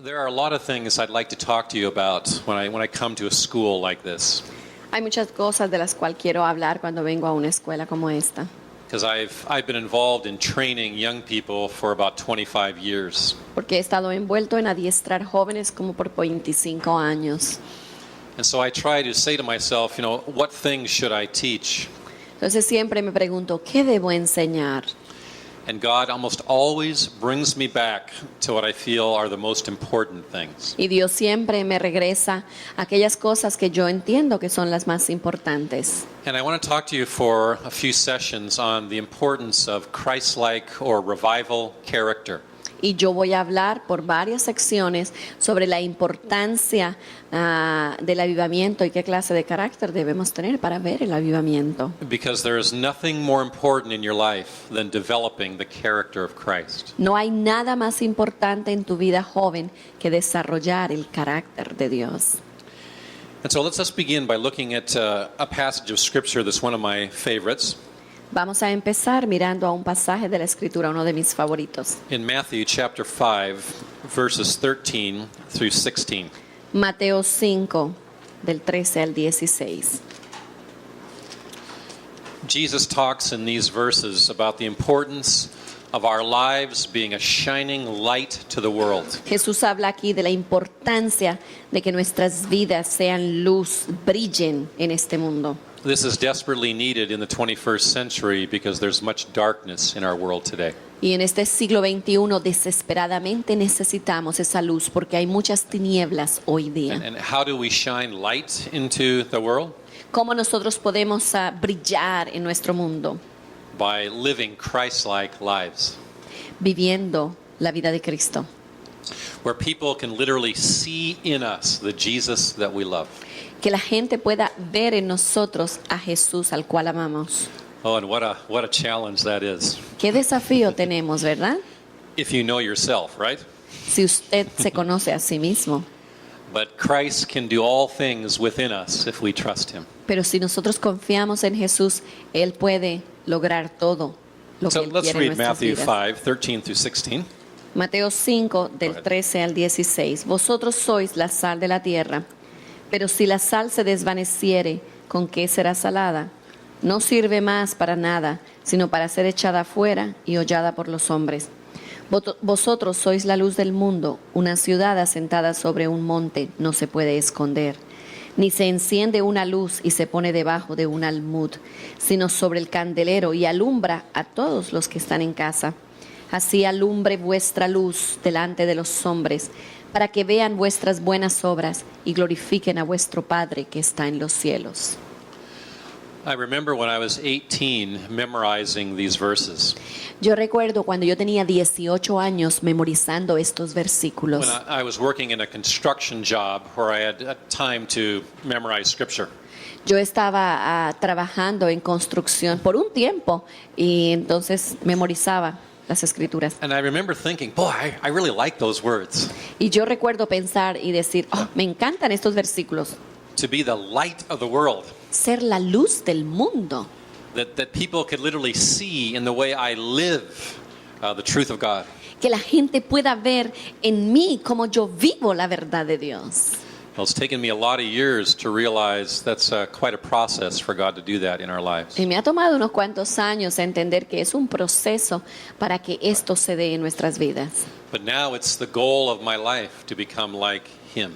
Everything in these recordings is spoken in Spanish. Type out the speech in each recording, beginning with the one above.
There are a lot of things I'd like to talk to you about when I come to a school like this. Hay muchas cosas de las cuales quiero hablar cuando vengo a una escuela como esta. Because I've been involved in training young people for about 25 years. Porque he estado envuelto en adiestrar jóvenes como por 25 años. And so I try to say to myself, what things should I teach? Entonces siempre me pregunto, ¿qué debo enseñar? And God almost always brings me back to what I feel are the most important things. Y Dios siempre me regresa a aquellas cosas que yo entiendo que son las más importantes. And I want to talk to you for a few sessions on the importance of Christ-like or revival character. Y yo voy a hablar por varias secciones sobre la importancia del avivamiento y qué clase de carácter debemos tener para ver el avivamiento. Because there is nothing more important in your life than developing the character of Christ. No hay nada más importante en tu vida joven que desarrollar el carácter de Dios. And so let's just begin by looking at a passage of Scripture that's one of my favorites. Vamos a empezar mirando a un pasaje de la Escritura, uno de mis favoritos. In Matthew chapter 5, verses 13 through 16. Mateo 5, del 13 al 16. Jesus talks in these verses about the importance of our lives being a shining light to the world. Jesús habla aquí de la importancia de que nuestras vidas sean luz, brillen en este mundo. This is desperately needed in the 21st century because there's much darkness in our world today. Y en este siglo XXI desesperadamente necesitamos esa luz porque hay muchas tinieblas hoy día. And how do we shine light into the world? ¿Cómo nosotros podemos brillar en nuestro mundo? By living Christ-like lives. Viviendo la vida de Cristo. Where people can literally see in us the Jesus that we love. Que la gente pueda ver en nosotros a Jesús al cual amamos. Oh, and what a challenge that is. Qué desafío tenemos, ¿verdad? If you know yourself, right? Si usted se conoce a sí mismo. But Christ can do all things within us if we trust him. Pero si nosotros confiamos en Jesús, Él puede lograr todo lo que So Él let's quiere en read nuestras Matthew vidas. 5, 13 through 16. Mateo 5, del 13 al 16. Vosotros sois la sal de la tierra, pero si la sal se desvaneciere, ¿con qué será salada? No sirve más para nada, sino para ser echada afuera y hollada por los hombres. Vosotros sois la luz del mundo. Una ciudad asentada sobre un monte no se puede esconder. Ni se enciende una luz y se pone debajo de un almud, sino sobre el candelero y alumbra a todos los que están en casa. Así alumbre vuestra luz delante de los hombres, para que vean vuestras buenas obras y glorifiquen a vuestro Padre que está en los cielos. I remember when I was 18 memorizing these verses. Yo recuerdo cuando yo tenía 18 años memorizando estos versículos. When I was working in a construction job where I had time to memorize Scripture. Yo estaba trabajando en construcción por un tiempo y entonces memorizaba las escrituras. And I remember thinking, boy, I really like those words. Y yo recuerdo pensar y decir, me encantan estos versículos. To be the light of the world. Ser la luz del mundo. That people could literally see in the way I live the truth of God. Que la gente pueda ver en mí cómo yo vivo la verdad de Dios. Well, it's taken me a lot of years to realize that's quite a process for God to do that in our lives. Y me ha tomado unos cuantos años entender que es un proceso para que esto se dé en nuestras vidas. But now it's the goal of my life to become like Him.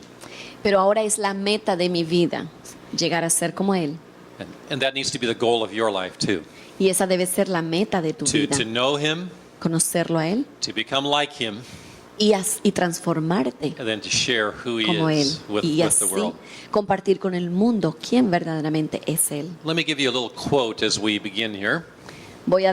Pero ahora es la meta de mi vida, llegar a ser como Él. And that needs to be the goal of your life too. Y esa debe ser la meta de tu vida. To know Him, conocerlo a Él to become like Him, y transformarte and then to share who He como Él. is with Y the así world. compartir con el mundo quién verdaderamente es Él. Let me give you a little quote as we begin here. Voy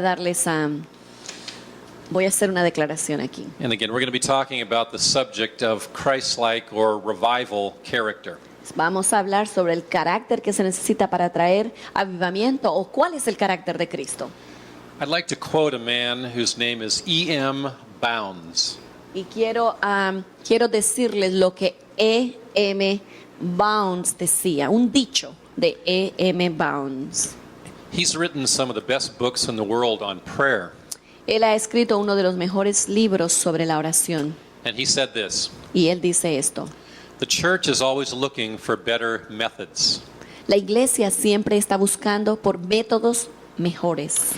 a hacer una declaración aquí. And again, we're going to be talking about the subject of Christ-like or revival character. Vamos a hablar sobre el carácter que se necesita para traer avivamiento o cuál es el carácter de Cristo. I'd like to quote a man whose name is E.M. Bounds. Y quiero decirles lo que E.M. Bounds decía, un dicho de E.M. Bounds. He's written some of the best books in the world on prayer. Él ha escrito uno de los mejores libros sobre la oración. And he said this: Y él dice esto: the church is always looking for better methods, la iglesia siempre está buscando por métodos mejores,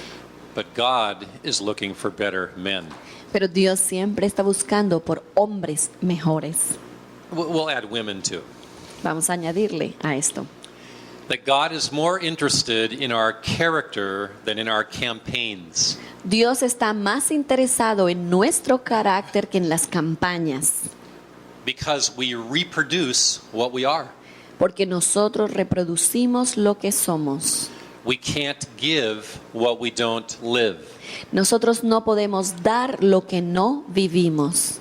but God is looking for better men. pero Dios siempre está buscando por hombres mejores. We'll add women too. Vamos a añadirle a esto That God is more interested in our character than in our campaigns. Dios está más interesado en nuestro carácter que en las campañas, Because we reproduce what we are. porque nosotros reproducimos lo que somos. We can't give what we don't live. Nosotros no podemos dar lo que no vivimos.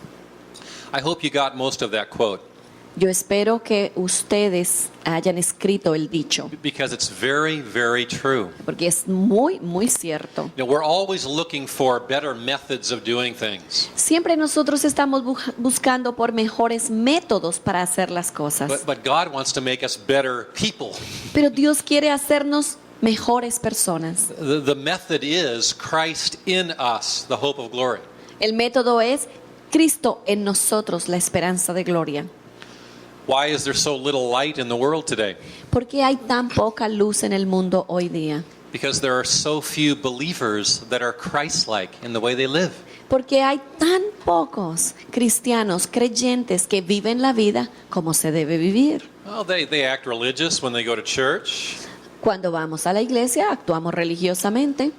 I hope you got most of that quote, Yo espero que ustedes hayan escrito el dicho, because it's very, very true. porque es muy, muy cierto. You know, we're always looking for better methods of doing things. Siempre nosotros estamos buscando por mejores métodos para hacer las cosas. But God wants to make us better people. Pero Dios quiere hacernos mejores personas. The method is Christ in us, the hope of glory. El método es Cristo en nosotros, la esperanza de gloria. Why is there so little light in the world today? ¿Por qué hay tan poca luz en el mundo hoy día? Because there are so few believers that are Christ-like in the way they live. Porque hay tan pocos cristianos creyentes que viven la vida como se debe vivir. Well, they act religious when they go to church, Cuando vamos a la iglesia actuamos religiosamente,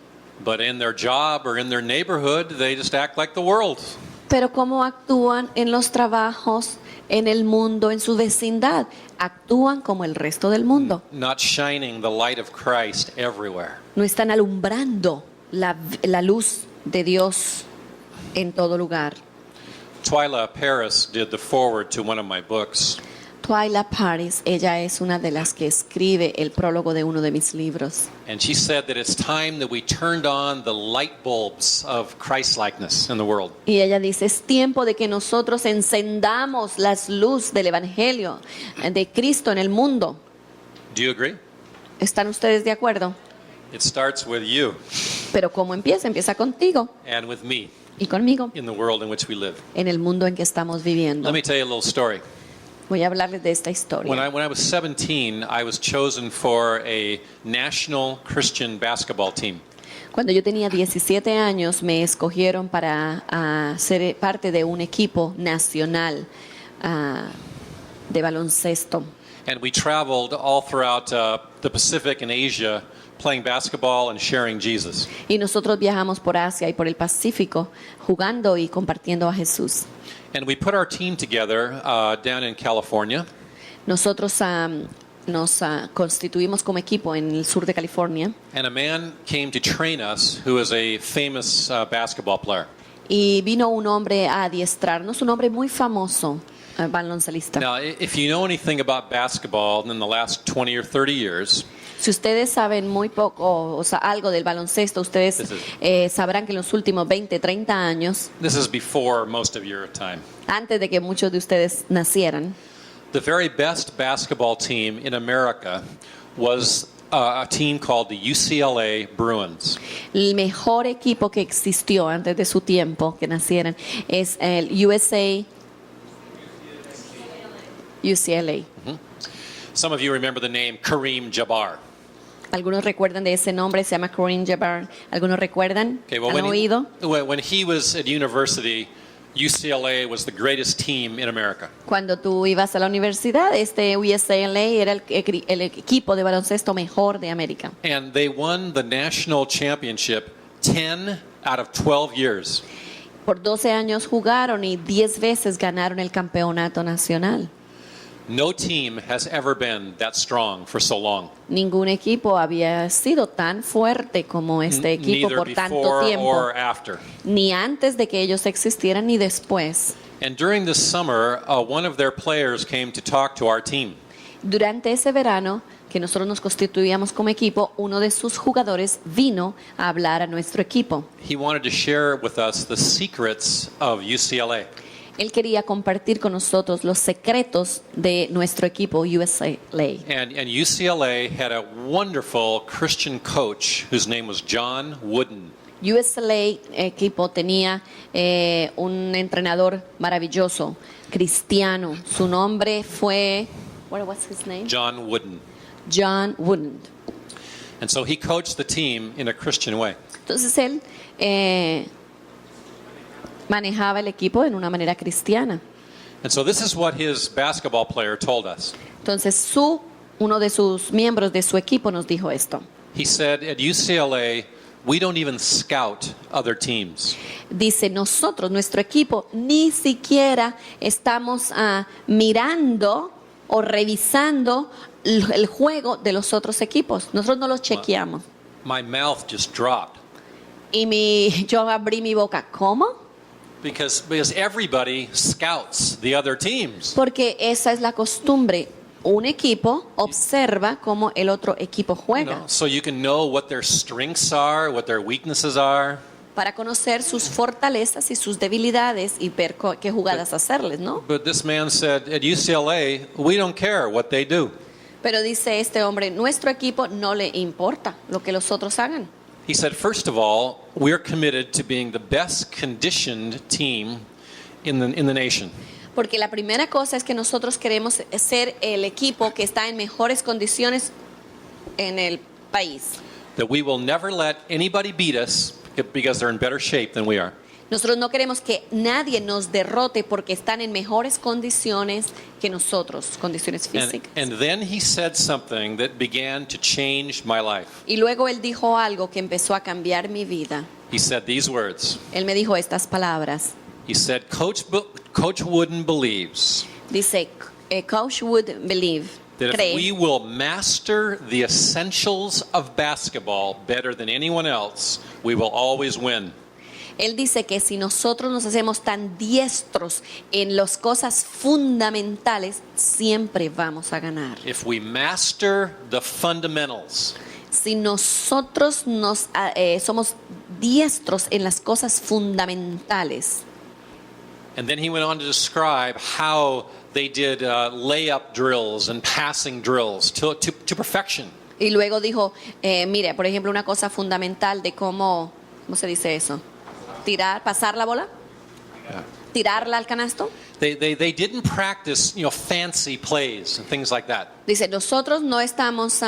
but in their job or in their neighborhood, they just act like the world. pero ¿cómo actúan en los trabajos, en el mundo, en su vecindad? Actúan como el resto del mundo. Not shining the light of Christ everywhere. No están alumbrando la luz de Dios en todo lugar. Twyla Paris did the foreword to one of my books. Twyla Paris, ella es una de las que escribe el prólogo de uno de mis libros. And she said that it's time that we turned on the light bulbs of Christ-likeness in the world. Y ella dice, es tiempo de que nosotros encendamos las luz del Evangelio de Cristo en el mundo. Do you agree? ¿Están ustedes de acuerdo? It starts with you Pero ¿cómo empieza? Empieza contigo and with me y conmigo in the world in which we live. en el mundo en que estamos viviendo. Let me tell you a little story. Voy a hablarles de esta When historia. I was 17, I was chosen for a national Christian basketball team. Cuando yo tenía 17 años me escogieron para ser parte de un equipo nacional de baloncesto. And we traveled all throughout the Pacific and Asia playing basketball and sharing Jesus. Y nosotros viajamos por Asia y por el Pacífico jugando y compartiendo a Jesús. And we put our team together down in California. Nosotros nos constituimos como equipo en el sur de California And a man came to train us who is a famous basketball player. y vino un hombre a adiestrarnos, un hombre muy famoso, baloncelista. Now, if you know anything about basketball in the last 20 or 30 years, Si ustedes saben muy poco, o sea, algo del baloncesto, ustedes sabrán que en los últimos 20, 30 años, this is before most of your time, antes de que muchos de ustedes nacieran, the very best basketball team in America was a team called the UCLA Bruins. el mejor equipo que existió antes de su tiempo, que nacieran, es el UCLA. Some of you remember the name Kareem Jabbar. Algunos recuerdan de ese nombre, se llama Kareem Jabbar. ¿Algunos recuerdan? Okay, well, ¿Han oído? when he was at university, UCLA was the greatest team in America. Cuando tú ibas a la universidad, este UCLA era el equipo de baloncesto mejor de América. And they won the national championship 10 out of 12 years. Por 12 años jugaron y 10 veces ganaron el campeonato nacional. No team has ever been that strong for so long. Ningún equipo había sido tan fuerte como este equipo Neither por tanto before tiempo, or after. ni antes de que ellos existieran ni después. And during this summer, one of their players came to talk to our team. Durante ese verano que nosotros nos constituíamos como equipo, uno de sus jugadores vino a hablar a nuestro equipo. He wanted to share with us the secrets of UCLA. Él quería compartir con nosotros los secretos de nuestro equipo UCLA. And UCLA had a wonderful Christian coach whose name was John Wooden. USLA equipo tenía un entrenador maravilloso, cristiano. Su nombre fue, what was his name? John Wooden. John Wooden. And so he coached the team in a Christian way. Entonces él manejaba el equipo en una manera cristiana. And so this is what his basketball player told us. Entonces uno de sus miembros de su equipo nos dijo esto. He said, at UCLA, we don't even scout other teams. Dice, nuestro equipo, ni siquiera estamos mirando o revisando el juego de los otros equipos. Nosotros no los chequeamos. My mouth just dropped. Y yo abrí mi boca. ¿Cómo? Because everybody scouts the other teams. Porque esa es la costumbre. Un equipo observa cómo el otro equipo juega. So you can know what their strengths are, what their weaknesses are. Para conocer sus fortalezas y sus debilidades y ver qué jugadas hacerles, ¿no? But this man said, at UCLA, we don't care what they do. Pero dice este hombre, nuestro equipo no le importa lo que los otros hagan. He said, first of all, we're committed to being the best conditioned team in the nation. Porque la primera cosa es que nosotros queremos ser el equipo que está en mejores condiciones en el país. That we will never let anybody beat us because they're in better shape than we are. Nosotros no queremos que nadie nos derrote porque están en mejores condiciones que nosotros, condiciones físicas. And then he said something that began to change my life. Y luego él dijo algo que empezó a cambiar mi vida. He said these words. Él me dijo estas palabras. He said, Coach Wooden believes Dice, Coach Wood believe, that if cree, we will master the essentials of basketball better than anyone else, we will always win. él dice que si nosotros nos hacemos tan diestros en las cosas fundamentales, siempre vamos a ganar. If we master the fundamentals, Si nosotros somos diestros en las cosas fundamentales. and then he went on to describe how they did layup drills and passing drills to perfection. Y luego dijo, mire, por ejemplo, una cosa fundamental de ¿cómo se dice eso? Pasar la bola, tirarla al canasto. They didn't practice, fancy plays and things like that. Dice, nosotros no estamos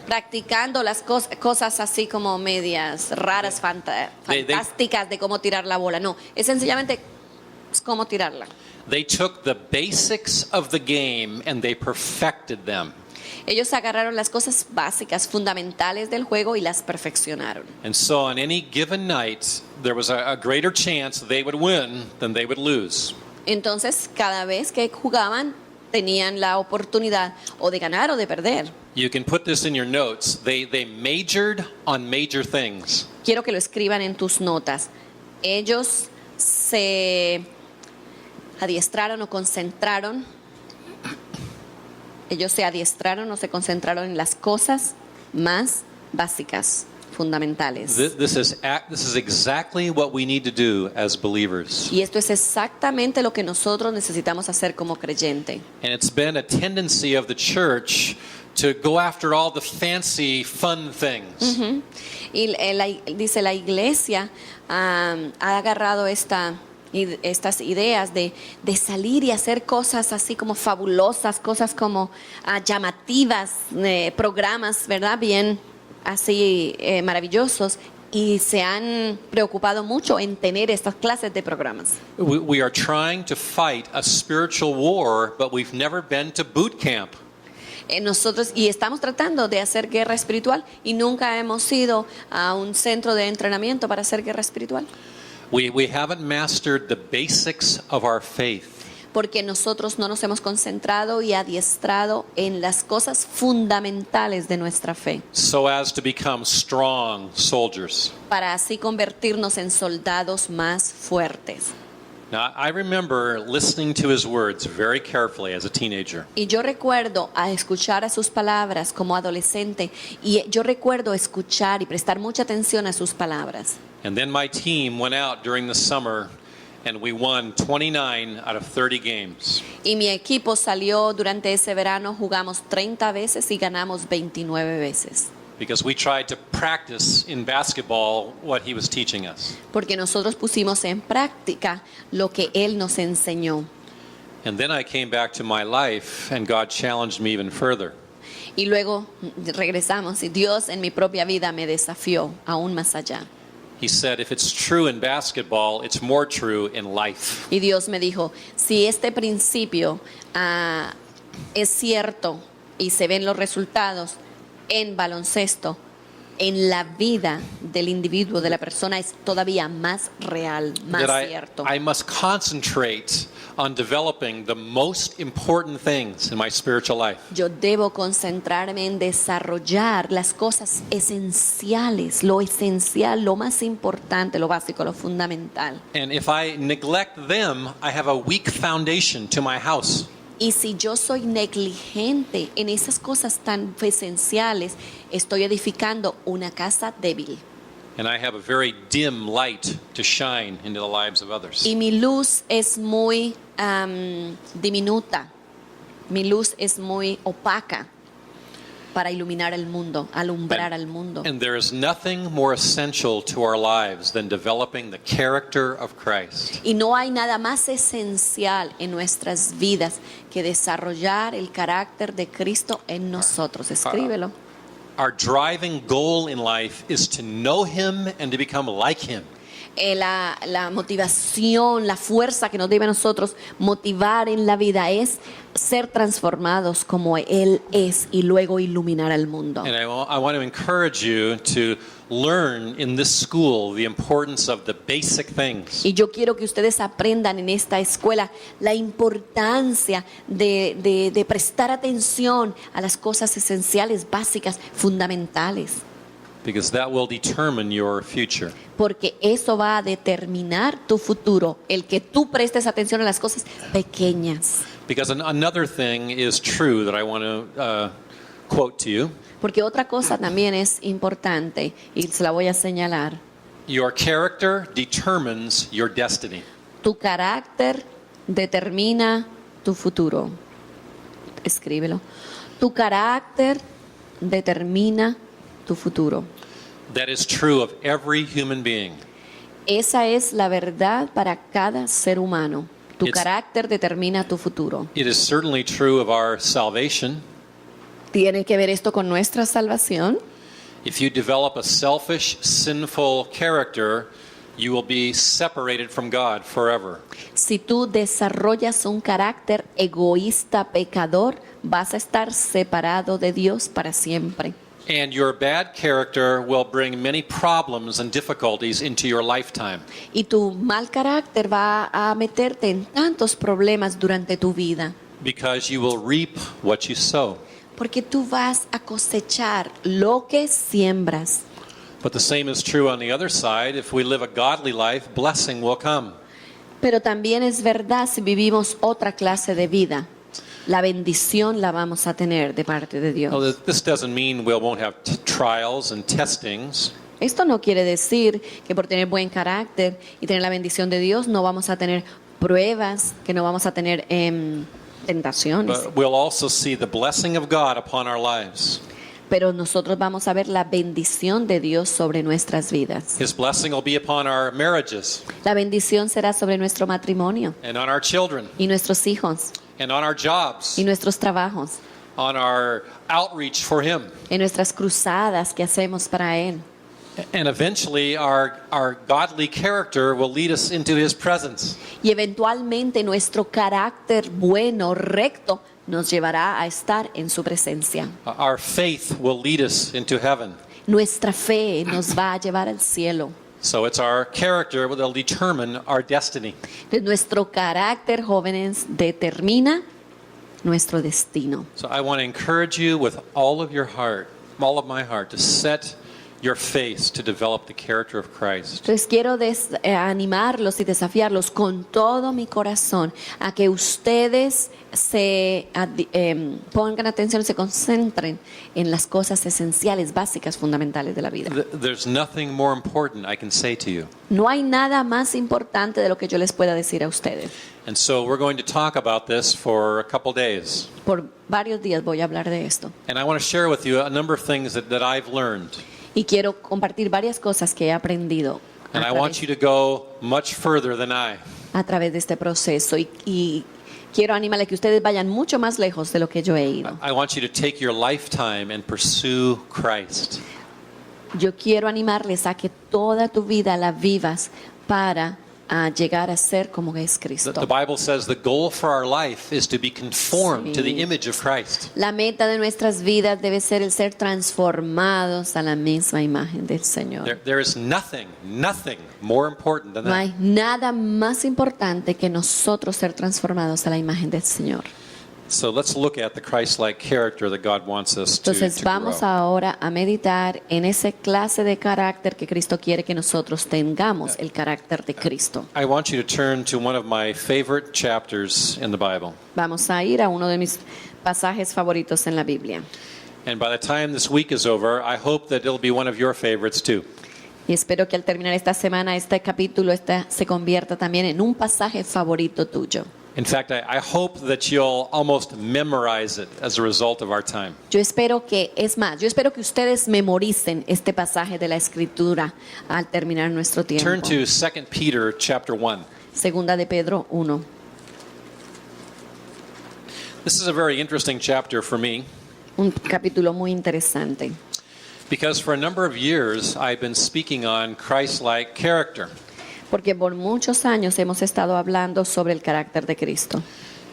practicando las cosas así como medias raras, fantásticas de cómo tirar la bola. No, es sencillamente cómo tirarla. They took the basics of the game and they perfected them. Ellos agarraron las cosas básicas, fundamentales del juego y las perfeccionaron. And so on any given night, there was a greater chance they would win than they would lose. Entonces, cada vez que jugaban, tenían la oportunidad o de ganar o de perder. You can put this in your notes. They majored on major things. Quiero que lo escriban en tus notas. Ellos se adiestraron o concentraron. Ellos se adiestraron o se concentraron en las cosas más básicas, fundamentales. This is exactly what we need to do as believers. Y esto es exactamente lo que nosotros necesitamos hacer como creyente. And it's been a tendency of the church to go after all the fancy, fun things. Y dice la iglesia ha agarrado estas ideas de salir y hacer cosas así como fabulosas, cosas como llamativas, programas, ¿verdad? Bien así maravillosos, y se han preocupado mucho en tener estas clases de programas. We are trying to fight a spiritual war, but we've never been to boot camp. Nosotros estamos tratando de hacer guerra espiritual y nunca hemos ido a un centro de entrenamiento para hacer guerra espiritual. We haven't mastered the basics of our faith. Porque nosotros no nos hemos concentrado y adiestrado en las cosas fundamentales de nuestra fe. So as to become strong soldiers. Para así convertirnos en soldados más fuertes. Now, I remember listening to his words very carefully as a teenager. Y yo recuerdo escuchar a sus palabras como adolescente, y yo recuerdo escuchar y prestar mucha atención a sus palabras. And then my team went out during the summer and we won 29 out of 30 games. Y mi equipo salió durante ese verano, jugamos 30 veces y ganamos 29 veces. because we tried to practice in basketball what he was teaching us. Porque nosotros pusimos en práctica lo que Él nos enseñó. And then I came back to my life, and God challenged me even further. Y luego regresamos y Dios en mi propia vida me desafió aún más allá. He said, if it's true in basketball, it's more true in life. Y Dios me dijo, si este principio es cierto y se ven los resultados en baloncesto, en la vida del individuo, de la persona, es todavía más real, más That cierto. I must concentrate on developing the most important things in my spiritual life. Yo debo concentrarme en desarrollar las cosas esenciales, lo esencial, lo más importante, lo básico, lo fundamental. And if I neglect them, I have a weak foundation to my house. Y si yo soy negligente en esas cosas tan esenciales, estoy edificando una casa débil. And I have a very dim light to shine into the lives of others. Y mi luz es muy diminuta, mi luz es muy opaca para iluminar el mundo, alumbrar al mundo. And there is nothing more essential to our lives than developing the character of Christ. Y no hay nada más esencial en nuestras vidas que desarrollar el carácter de Cristo en nosotros. Escríbelo. Our driving goal in life is to know Him and to become like Him. La motivación, la fuerza que nos debe a nosotros motivar en la vida es ser transformados como Él es y luego iluminar al mundo. And I want to encourage you to learn in this school the importance of the basic things. Y yo quiero que ustedes aprendan en esta escuela la importancia de prestar atención a las cosas esenciales, básicas, fundamentales. Because that will determine your future. Porque eso va a determinar tu futuro, el que tú prestes atención a las cosas pequeñas. Because another thing is true that I want to quote to you. Porque otra cosa también es importante y se la voy a señalar. Your character determines your destiny. Tu carácter determina tu futuro. Escríbelo. Tu carácter determina tu futuro. That is true of every human being. Esa es la verdad para cada ser humano. Tu It's- carácter determina tu futuro. It is certainly true of our salvation. ¿Tiene que ver esto con nuestra salvación? If you develop a selfish, sinful character, you will be separated from God forever. Si tú desarrollas un carácter egoísta, pecador, vas a estar separado de Dios para siempre. And your bad character will bring many problems and difficulties into your lifetime. Y tu mal carácter va a meterte en tantos problemas durante tu vida. Because you will reap what you sow. Porque tú vas a cosechar lo que siembras. But the same is true on the other side. If we live a godly life, blessing will come. Pero también es verdad si vivimos otra clase de vida. La bendición la vamos a tener de parte de Dios. Now, this doesn't mean we won't have trials and testings. Esto no quiere decir que por tener buen carácter y tener la bendición de Dios no vamos a tener pruebas, que no vamos a tener tentaciones. But we'll also see the blessing of God upon our lives. Pero nosotros vamos a ver la bendición de Dios sobre nuestras vidas. His blessing will be upon our marriages La bendición será sobre nuestro matrimonio and on our children y nuestros hijos and on our jobs, y nuestros trabajos, on our outreach for Him. en nuestras cruzadas que hacemos para Él. And eventually our godly character will lead us into His presence. Y eventualmente nuestro carácter bueno, recto, nos llevará a estar en su presencia. Our faith will lead us into heaven. Nuestra fe nos va a llevar al cielo. So it's our character that will determine our destiny. Entonces, nuestro carácter, jóvenes, determina nuestro destino. So I want to encourage you with all of your heart, all of my heart, to set your face to develop the character of Christ. Entonces quiero animarlos y desafiarlos con todo mi corazón a que ustedes se pongan atención, se concentren en las cosas esenciales, básicas, fundamentales de la vida. There's nothing more important I can say to you. No hay nada más importante de lo que yo les pueda decir a ustedes. And so we're going to talk about this for a couple days. Por varios días voy a hablar de esto. And I want to share with you a number of things that I've learned. Y quiero compartir varias cosas que he aprendido And I want you to go much further than I. a través de este proceso. Y quiero animarles a que ustedes vayan mucho más lejos de lo que yo he ido. I want you to take your lifetime and pursue Christ. Yo quiero animarles a que toda tu vida la vivas para llegar a ser como es Cristo. The Bible says the goal for our life is to be conformed to the image of Christ. La meta de nuestras vidas debe ser el ser transformados a la misma imagen del Señor. There is nothing more important than No that. hay nada más importante que nosotros ser transformados a la imagen del Señor. So let's look at the Christ-like character that God wants us to Entonces vamos grow. ahora a meditar en esa clase de carácter que Cristo quiere que nosotros tengamos, el carácter de Cristo. I want you to turn to one of my favorite chapters in the Bible. Vamos a ir a uno de mis pasajes favoritos en la Biblia. And by the time this week is over, I hope that it'll be one of your favorites too. Y espero que al terminar esta semana, este capítulo se convierta también en un pasaje favorito tuyo. In fact, I hope that you'll almost memorize it as a result of our time. Yo espero que ustedes memoricen este pasaje de la Escritura al terminar nuestro tiempo. Turn to 2 Peter chapter 1. Segunda de Pedro 1. This is a very interesting chapter for me Un capítulo muy interesante. because for a number of years I've been speaking on Christ-like character. Porque por muchos años hemos estado hablando sobre el carácter de Cristo.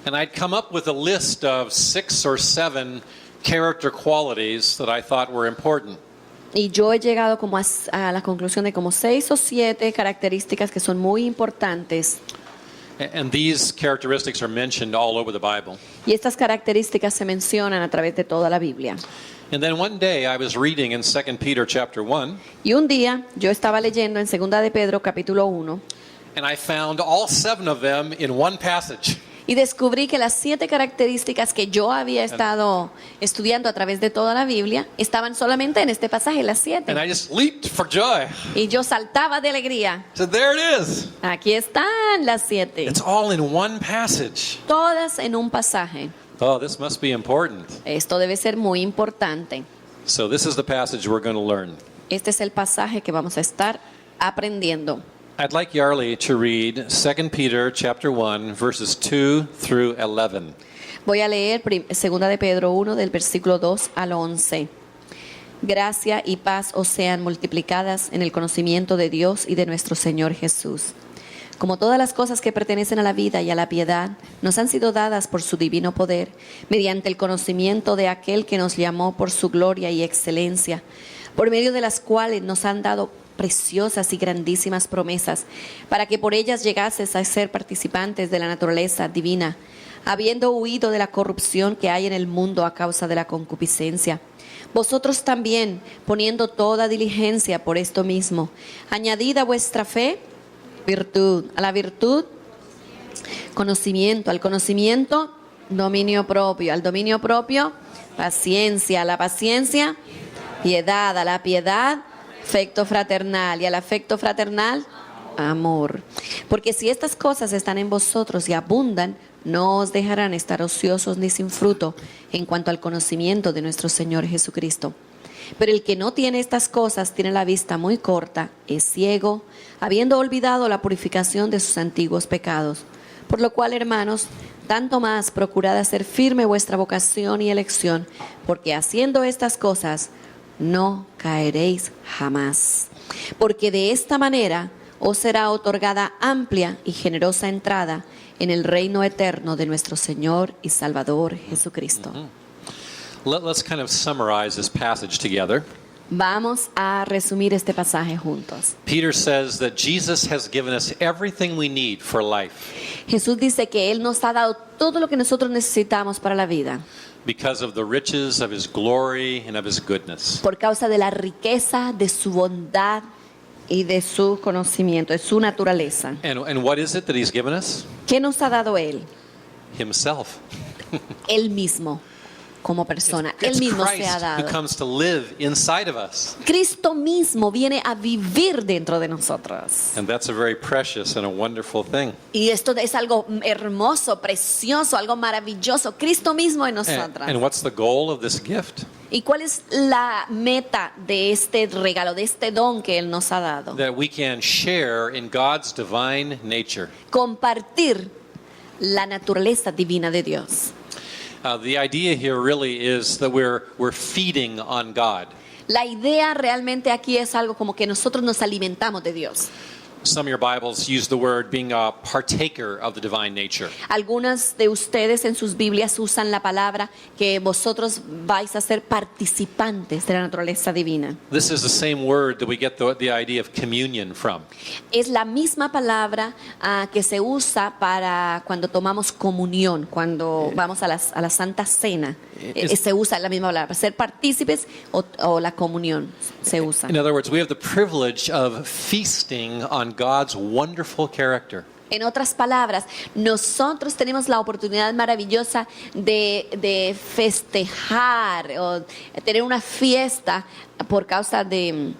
And I'd come up with a list of 6 or 7 character qualities that I thought were important. Y yo he llegado como a la conclusión de como 6 o 7 características que son muy importantes. And these characteristics are mentioned all over the Bible. Y estas características se mencionan a través de toda la Biblia. And then one day I was reading in 2 Peter chapter 1, Y un día yo estaba leyendo en Segunda de Pedro capítulo 1 and I found all 7 of them in one passage. y descubrí que las 7 características que yo había estado estudiando a través de toda la Biblia estaban solamente en este pasaje, las 7. And I just leaped for joy. Y yo saltaba de alegría. I said, there it is. Aquí están las 7. It's all in one passage. Todas en un pasaje. Oh, this must be important. Esto debe ser muy importante. So this is the passage we're going to learn. Este es el pasaje que vamos a estar aprendiendo. I'd like Yarley to read 2 Peter chapter 1 verses 2 through 11. Voy a leer Segunda de Pedro 1 del versículo 2 al 11. Gracia y paz os sean multiplicadas en el conocimiento de Dios y de nuestro Señor Jesús. Como todas las cosas que pertenecen a la vida y a la piedad, nos han sido dadas por su divino poder, mediante el conocimiento de aquel que nos llamó por su gloria y excelencia, por medio de las cuales nos han dado preciosas y grandísimas promesas, para que por ellas llegases a ser participantes de la naturaleza divina, habiendo huido de la corrupción que hay en el mundo a causa de la concupiscencia. Vosotros también, poniendo toda diligencia por esto mismo, añadid a vuestra fe virtud, a la virtud conocimiento, al conocimiento dominio propio, al dominio propio paciencia, a la paciencia piedad, a la piedad afecto fraternal y al afecto fraternal amor. Porque si estas cosas están en vosotros y abundan, no os dejarán estar ociosos ni sin fruto en cuanto al conocimiento de nuestro Señor Jesucristo. Pero el que no tiene estas cosas tiene la vista muy corta, es ciego, habiendo olvidado la purificación de sus antiguos pecados. Por lo cual, hermanos, tanto más procurad hacer firme vuestra vocación y elección, porque haciendo estas cosas no caeréis jamás. Porque de esta manera os será otorgada amplia y generosa entrada en el reino eterno de nuestro Señor y Salvador Jesucristo. Let's kind of summarize this passage together. Vamos a resumir este pasaje juntos. Peter says that Jesus has given us everything we need for life. Jesús dice que Él nos ha dado todo lo que nosotros necesitamos para la vida. because of the riches of his glory and of his goodness. por causa de la riqueza de su bondad y de su conocimiento, de su naturaleza. And what is it that he's given us? ¿Qué nos ha dado Él? Himself. Él mismo, como persona. Él It's mismo se ha Christ who dado. comes to live inside of us. Cristo mismo viene a vivir dentro de nosotros. And that's a very precious and a wonderful thing. Y esto es algo hermoso, precioso, algo maravilloso. Cristo mismo en nosotros. And what's the goal of this gift? ¿Y cuál es la meta de este regalo, de este don que Él nos ha dado? That we can share in God's divine nature. Compartir la naturaleza divina de Dios. The idea here really is that we're feeding on God. La idea realmente aquí es algo como que nosotros nos alimentamos de Dios. Some of your Bibles use the word being a partaker of the divine nature. Algunas de ustedes en sus Biblias usan la palabra que vosotros vais a ser participantes de la naturaleza divina. This is the same word that we get the idea of communion from. Es la misma palabra que se usa para cuando tomamos comunión, cuando vamos a la Santa Cena. Se usa la misma palabra, ser partícipes o la comunión se usa. In other words, we have the privilege of feasting on God's wonderful character. En otras palabras, nosotros tenemos la oportunidad maravillosa de festejar o tener una fiesta por causa de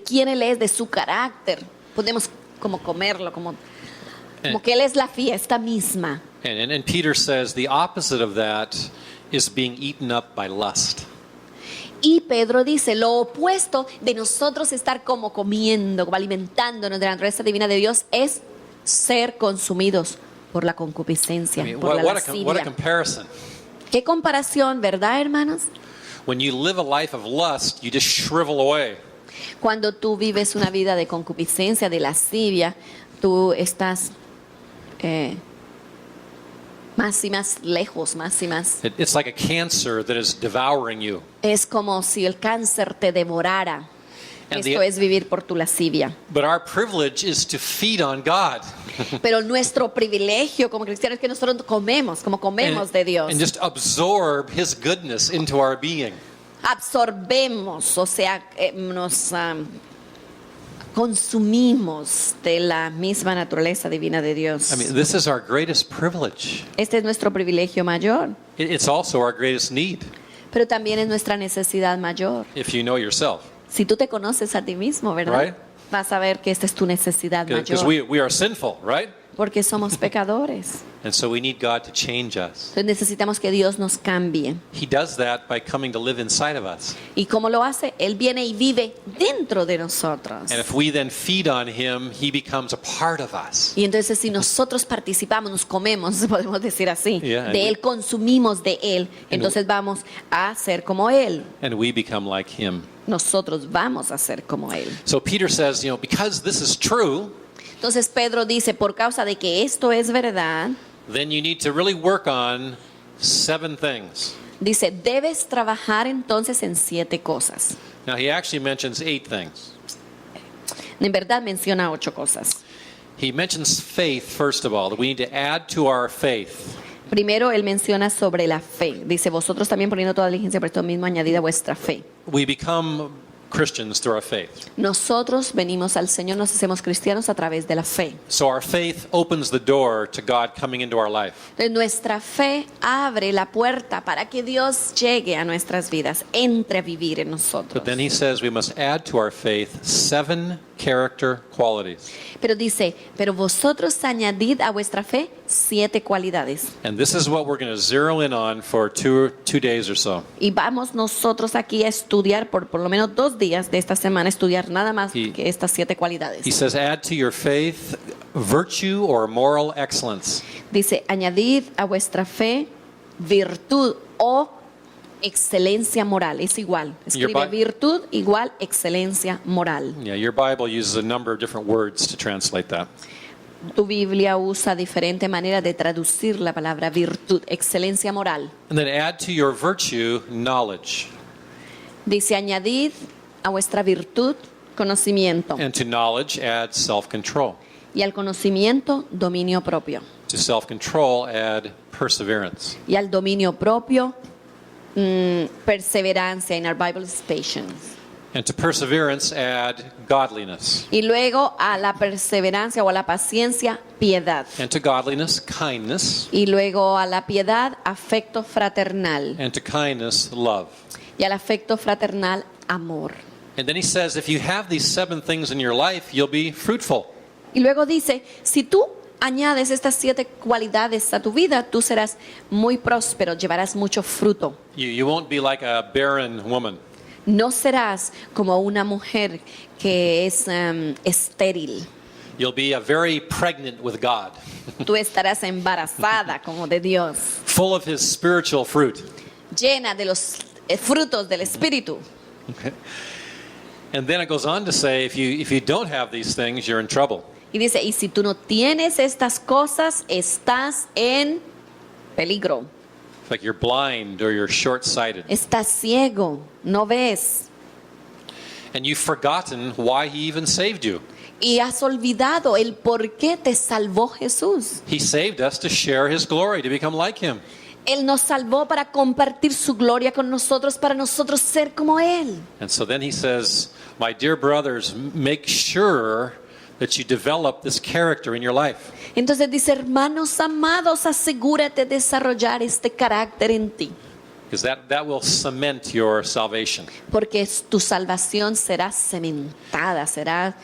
quién Él es, de su carácter. Podemos como comerlo, como que Él es la fiesta misma. And Peter says the opposite of that is being eaten up by lust. Y Pedro dice, lo opuesto de nosotros estar como comiendo, como alimentándonos de la naturaleza divina de Dios es ser consumidos por la concupiscencia, I mean, por la what a lascivia. comparison. Qué comparación, ¿verdad, hermanos? When you live a life of lust, you just shrivel away. Cuando tú vives una vida de concupiscencia, de lascivia, tú estás más y más lejos, más y más. It's like a cancer that is devouring you. Es como si el cáncer te devorara. And Esto es vivir por tu lascivia. But our privilege is to feed on God. Pero nuestro privilegio como cristianos es que nosotros comemos, como comemos de Dios. And just absorb His goodness into our being. Absorbemos, o sea, nos consumimos de la misma naturaleza divina de Dios. I mean, this is our greatest privilege. Este es nuestro privilegio mayor, It's also our greatest need, pero también es nuestra necesidad mayor. if you know yourself. Si tú te conoces a ti mismo, ¿verdad? Right. Vas a ver que esta es tu necesidad Because mayor, we are sinful, right? porque somos pecadores. And so we need God to change us. Entonces necesitamos que Dios nos cambie. He does that by coming to live inside of us. ¿Y cómo lo hace? Él viene y vive dentro de nosotros. And if we then feed on Him, He becomes a part of us. Y entonces si nosotros participamos, nos comemos, podemos decir así, Yeah, and de Él, consumimos de Él, entonces vamos a ser como Él. And we become like Him. Nosotros vamos a ser como Él. So Peter says, because this is true, Entonces Pedro dice, por causa de que esto es verdad, then you need to really work on 7 things. dice, debes trabajar entonces en 7 cosas. Now, he actually mentions 8 things. En verdad menciona 8 cosas. He mentions faith, first of all, that we need to add to our faith. Primero, él menciona sobre la fe. Dice, vosotros también poniendo toda diligencia por esto mismo, añadida vuestra fe. We become Christians through our faith. Nosotros venimos al Señor, nos hacemos cristianos a través de la fe. So our faith opens the door to God coming into our life. Entonces, nuestra fe abre la puerta para que Dios llegue a nuestras vidas, entre a vivir en nosotros. But then he says we must add to our faith 7 character qualities. Pero dice, pero vosotros añadid a vuestra fe 7 cualidades. And this is what we're going to zero in on for two days or so. Y vamos nosotros aquí a estudiar por lo menos 2 días de esta semana, estudiar nada más Y- que estas 7 cualidades. He says add to your faith virtue or moral excellence. Dice, añadid a vuestra fe virtud o excelencia moral. Es igual. Escribe Bi- virtud igual excelencia moral. Yeah, your Bible uses a number of different words to translate that. Tu Biblia usa diferente manera de traducir la palabra virtud, excelencia moral. And then add to your virtue knowledge. Dice, añadid a vuestra virtud conocimiento. And to knowledge add self-control. Y al conocimiento, dominio propio. To self-control, add perseverance. Y al dominio propio, perseverancia. In our Bible is patience. And to perseverance, add godliness. Y luego a la perseverancia o a la paciencia, piedad. And to godliness, kindness. Y luego a la piedad, afecto fraternal. And to kindness, love. Y al afecto fraternal, amor. And then he says, if you have these 7 things in your life, you'll be fruitful. Y luego dice, si tú añades estas 7 cualidades a tu vida, tú serás muy próspero, llevarás mucho fruto. You won't be like a barren woman. No serás como una mujer que es estéril. You'll be very pregnant with God, Tú estarás embarazada como de Dios, full of his spiritual fruit. llena de los frutos del Espíritu. Okay. And then it goes on to say, if you don't have these things, you're in trouble. Y dice, y si tú no tienes estas cosas, estás en peligro. It's like you're blind or you're short-sighted. Estás ciego, no ves. And you've forgotten why he even saved you. Y has olvidado el por qué te salvó Jesús. He saved us to share his glory, to become like him. Él nos salvó para compartir su gloria con nosotros, para nosotros ser como Él. And so then he says, my dear brothers, make sure that you develop this character in your life. Entonces dice, hermanos amados, asegúrate de desarrollar este carácter en ti, Because that will cement your salvation. porque tu salvación será cementada, será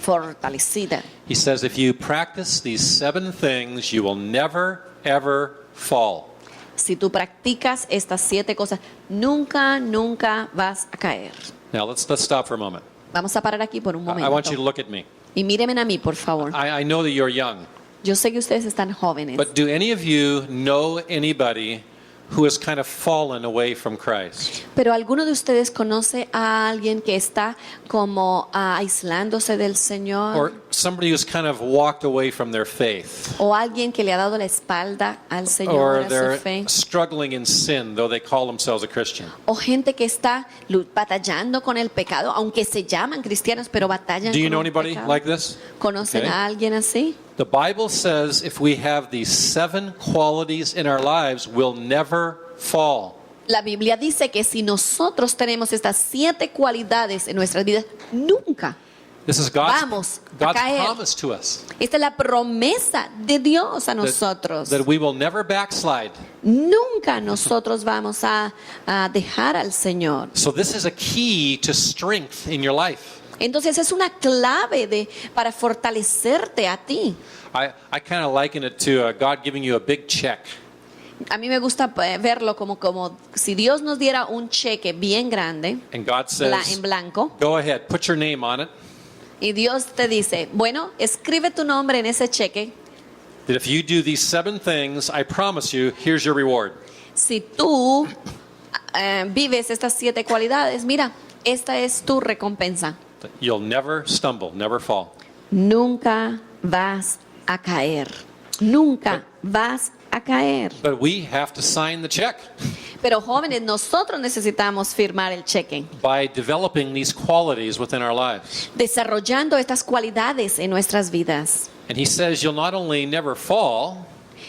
fortalecida. He says, if you practice these 7 things, you will never, ever fall. Si tú practicas estas 7 cosas, nunca vas a caer. Now let's stop for a moment. Vamos a parar aquí por un I want you to momento. look at me. Y mírenme a mí, por favor. I know that you're young, Yo sé que ustedes están jóvenes, but do any of you know anybody who has kind of fallen away from Christ? pero ¿alguno de ustedes conoce a alguien que está como aislándose del Señor? Or somebody who's kind of walked away from their faith? ¿O alguien que le ha dado la espalda al Señor, Or a su they're fe? struggling in sin, though they call themselves a Christian? ¿O gente que está batallando con el pecado, aunque se llaman cristianos, pero batallan Do you con know el anybody pecado? like this? ¿Conocen Okay. a alguien así? The Bible says if we have these 7 qualities in our lives, we'll never fall. La Biblia dice que si nosotros tenemos estas 7 cualidades en nuestras vidas, nunca. This is Vamos a God's caer. promise to us. Esta es la promesa de Dios a nosotros. That we will never backslide. Nunca nosotros vamos a dejar al Señor. So this is a key to strength in your life. Entonces es una clave para fortalecerte a ti. I kind of liken it to God giving you a big check. A mí me gusta verlo como si Dios nos diera un cheque bien grande, And God en says, blanco, go ahead, put your name on it. y Dios te dice, bueno, escribe tu nombre en ese cheque. That if you do these 7 things, I promise you, here's your reward. Si tú vives estas 7 cualidades, mira, esta es tu recompensa. That you'll never stumble, never fall. Nunca vas a caer. Nunca vas a caer. But we have to sign the check Pero jóvenes, nosotros necesitamos firmar el cheque, by developing these qualities within our lives. desarrollando estas cualidades en nuestras vidas. And he says you'll not only never fall,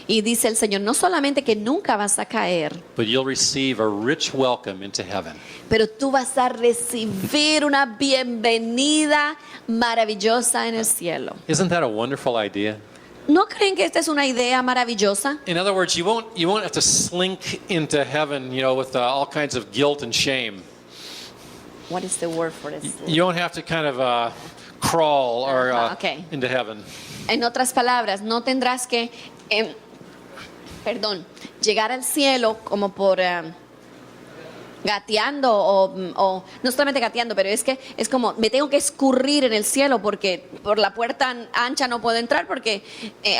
Y dice el Señor, no solamente que nunca vas a caer, but you'll receive a rich welcome into heaven. pero tú vas a recibir una bienvenida maravillosa en el cielo. Isn't that a wonderful idea? ¿No creen que esta es una idea maravillosa? In other words, you won't have to slink into heaven, with all kinds of guilt and shame. What is the word for this? You don't have to kind of crawl or Okay. into heaven. En otras palabras, no tendrás que, llegar al cielo como por gateando o no solamente gateando, pero es como me tengo que escurrir en el cielo porque por la puerta ancha no puedo entrar porque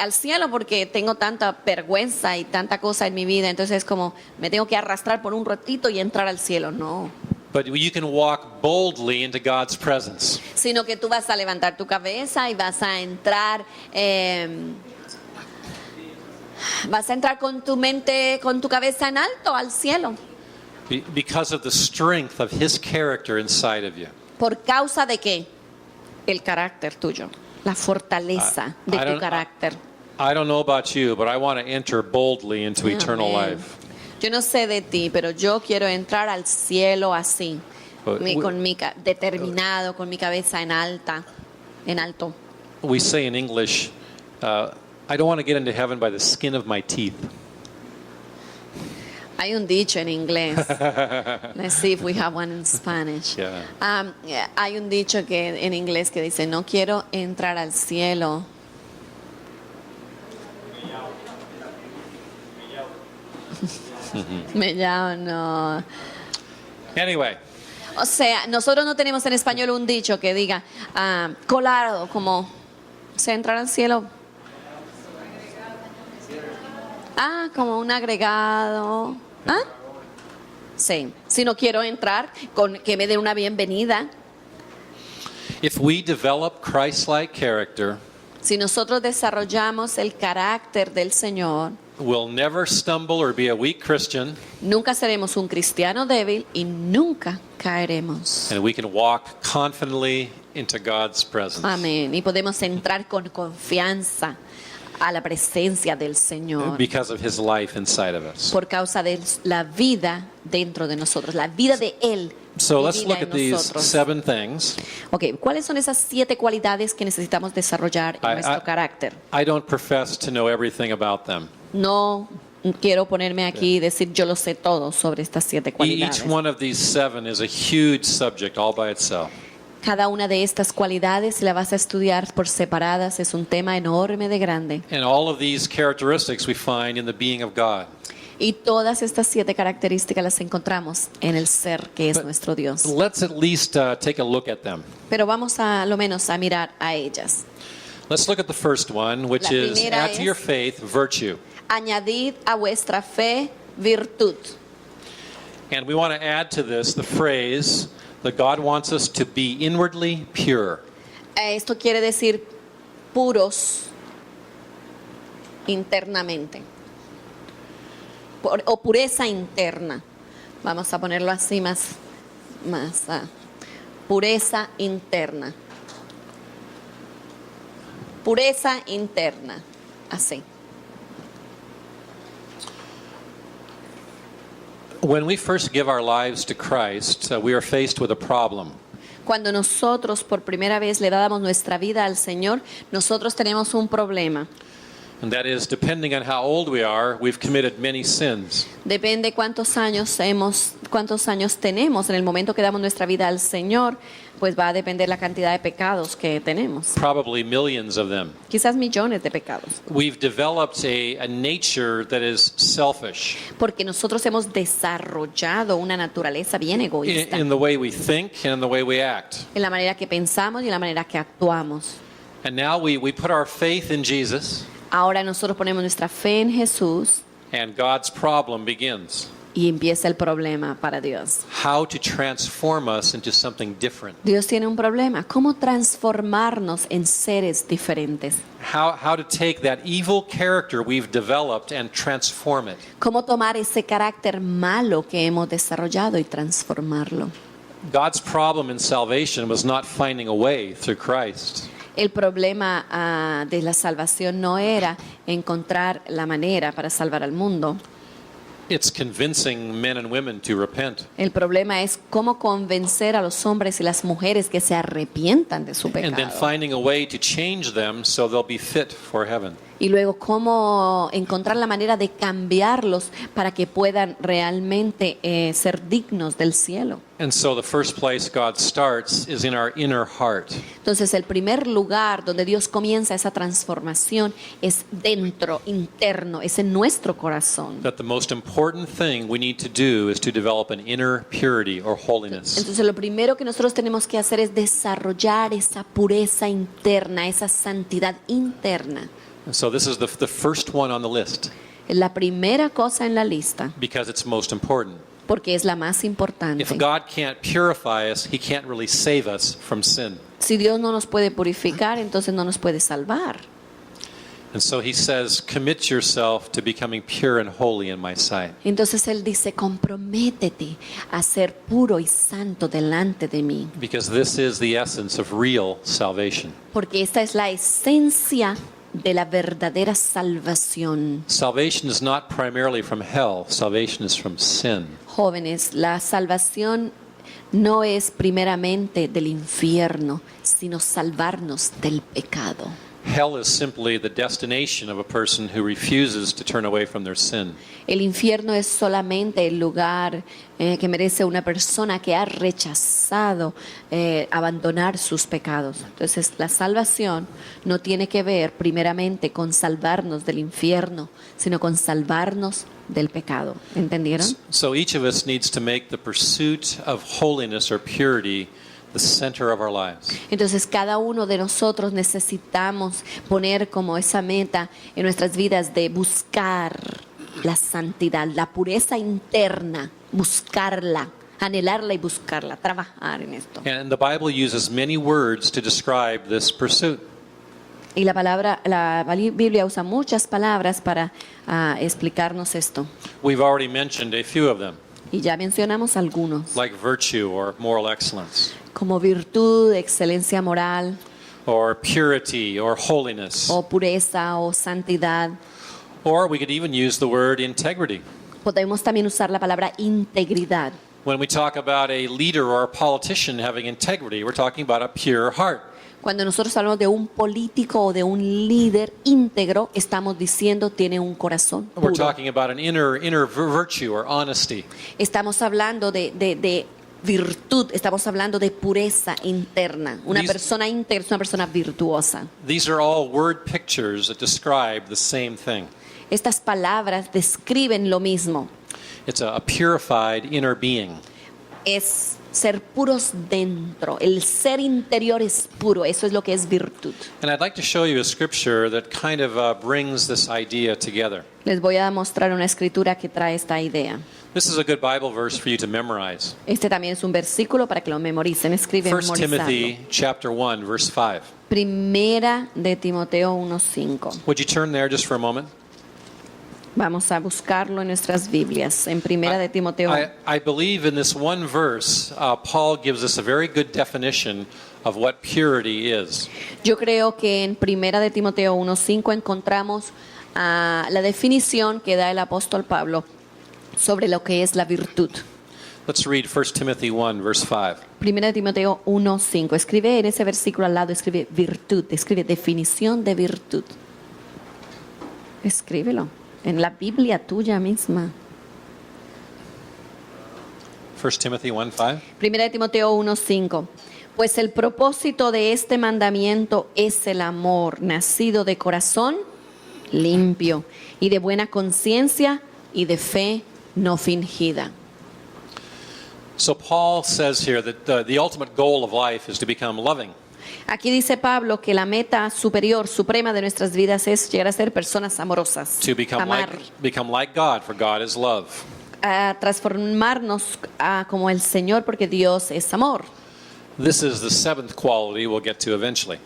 al cielo porque tengo tanta vergüenza y tanta cosa en mi vida, entonces es como me tengo que arrastrar por un ratito y entrar al cielo, no. But you can walk boldly into God's presence. Sino que tú vas a levantar tu cabeza y vas a entrar con tu mente, con tu cabeza en alto al cielo. Because of the strength of his character inside of you. ¿Por causa de qué? El carácter tuyo. la fortaleza de I tu don't- carácter. I don't know about you, but I want to enter boldly into eternal Amén. life. Yo no sé de ti, pero yo quiero entrar al cielo así, But we- determinado, con mi cabeza en alto. We say in English, I don't want to get into heaven by the skin of my teeth. Hay un dicho en inglés. Let's see if we have one in Spanish. Yeah. Hay un dicho que en inglés que dice, no quiero entrar al cielo. Mellao, no. Anyway, O sea, nosotros no tenemos en español un dicho que diga colado, como, o sea, entrar al cielo. Como un agregado. Sí, si no quiero entrar, que me den una bienvenida. if we develop Christ-like character, Si nosotros desarrollamos el carácter del Señor, we'll never stumble or be a weak Christian, nunca seremos un cristiano débil y nunca caeremos. and we can walk confidently into God's presence. Amén. Y podemos entrar con confianza a la presencia del Señor Because of His life inside of us. por causa de la vida dentro de nosotros, la vida de Él. So let's vivida look en at these nosotros. 7 things. Ok, ¿cuáles son esas 7 cualidades que necesitamos desarrollar en nuestro carácter? I don't profess to know everything about them. No quiero ponerme aquí y decir yo lo sé todo sobre estas 7 cualidades. Each one of these 7 is a huge subject all by itself. Cada una de estas cualidades, si la vas a estudiar por separadas, es un tema enorme de grande. And all of these characteristics we find in the being of God. Y todas estas 7 características las encontramos en el ser que es nuestro Dios. Let's at least take a look at them. Pero vamos a lo menos a mirar a ellas. Let's look at the first one, which La is primera add to es- your faith virtue. Añadid a vuestra fe virtud. And we want to add to this the phrase that God wants us to be inwardly pure. Esto quiere decir puros internamente. O pureza interna. Vamos a ponerlo así más pureza interna. Pureza interna. Así. When we first give our lives to Christ, we are faced with a problem. Cuando nosotros por primera vez le damos nuestra vida al Señor, nosotros tenemos un problema. And that is, depending on how old we are, we've committed many sins. Depende cuántos años tenemos en el momento que damos nuestra vida al Señor, pues va a depender la cantidad de pecados que tenemos. Probably millions of them. Quizás millones de pecados. We've developed a nature that is selfish Porque nosotros hemos desarrollado una naturaleza bien egoísta in the way we think and in the way we act. en la manera que pensamos y en la manera que actuamos. And now we put our faith in Jesus, Ahora nosotros ponemos nuestra fe en Jesús and God's problem begins. y empieza el problema para Dios. How to transform us into something different. Dios tiene un problema. ¿Cómo transformarnos en seres diferentes? How to take that evil character we've developed and transform it. ¿Cómo tomar ese carácter malo que hemos desarrollado y transformarlo? God's problem in salvation was not finding a way through Christ. El problema de la salvación no era encontrar la manera para salvar al mundo. It's convincing men and women to repent. El problema es cómo convencer a los hombres y las mujeres que se arrepientan de su And then pecado. finding a way to change them so they'll be fit for heaven. Y luego cómo encontrar la manera de cambiarlos para que puedan realmente ser dignos del cielo. And so the first place God starts is in our inner heart. Entonces el primer lugar donde Dios comienza esa transformación es dentro, interno, es en nuestro corazón. That the most important thing we need to do is to develop an inner purity or holiness. Entonces lo primero que nosotros tenemos que hacer es desarrollar esa pureza interna, esa santidad interna. And so this is the first one on the list La primera cosa en la lista, because it's most important. porque es la más importante. If God can't purify us, He can't really save us from sin. Si Dios no nos puede purificar, entonces no nos puede salvar. And so he says, commit yourself to becoming pure and holy in my sight. Entonces Él dice, comprométete a ser puro y santo delante de mí, Because this is the essence of real salvation. porque esta es la esencia de la verdadera salvación. Salvation is not primarily from hell, salvation is from sin. Jóvenes, la salvación no es primeramente del infierno, sino salvarnos del pecado. Hell is simply the destination of a person who refuses to turn away from their sin. El infierno es solamente el lugar que merece una persona que ha rechazado abandonar sus pecados. Entonces, la salvación no tiene que ver primeramente con salvarnos del infierno, sino con salvarnos del pecado. ¿Entendieron? So each of us needs to make the pursuit of holiness or purity the center of our lives. Entonces cada uno de nosotros necesitamos poner como esa meta en nuestras vidas de buscar la santidad, la pureza interna, buscarla, anhelarla y buscarla, trabajar en esto. And the Bible uses many words to describe this pursuit. Y la Biblia usa muchas palabras para explicarnos esto. We've already mentioned a few of them, Y ya mencionamos algunos, like virtue or moral excellence, como virtud, excelencia moral, or purity or holiness. o pureza, o santidad. Or we could even use the word integrity. Podemos también usar la palabra integridad. When we talk about a leader or a politician having integrity, we're talking about a pure heart. Cuando nosotros hablamos de un político o de un líder íntegro, estamos diciendo tiene un corazón We're puro. talking about an inner virtue or honesty. Estamos hablando de virtud, estamos hablando de pureza interna. Una These- persona íntegra es una persona virtuosa. These are all word pictures that describe the same thing. Estas palabras describen lo mismo. It's a purified inner being. Es ser puros dentro. El ser interior es puro. Eso es lo que es virtud. And I'd like to show you a scripture that kind of brings this idea together. Les voy a mostrar una escritura que trae esta idea. This is a good Bible verse for you to memorize. Este también es un versículo para que lo memoricen. Escribe 1 Timothy chapter 1, verse 5. Primera de Timoteo 1:5. Would you turn there just for a moment? Vamos a buscarlo en nuestras Biblias. En Primera de Timoteo. I believe in this one verse, Paul gives us a very good definition of what purity is. Yo creo que en Primera de Timoteo 1:5 encontramos la definición que da el apóstol Pablo sobre lo que es la virtud. Let's read 1 Timothy 1, verse 5. Primera de Timoteo 1:5. Escribe en ese versículo al lado, escribe virtud, escribe definición de virtud. Escríbelo en la Biblia tuya misma. 1 Timothy 1, 5. Primera de Timoteo 1:5. Pues el propósito de este mandamiento es el amor, nacido de corazón limpio y de buena conciencia y de fe no fingida. So Paul says here that the ultimate goal of life is to become loving. Aquí dice Pablo que la meta superior, suprema de nuestras vidas es llegar a ser personas amorosas, To become amar, like God, for God is love. a transformarnos como el Señor, porque Dios es amor. This is the seventh quality we'll get to eventually.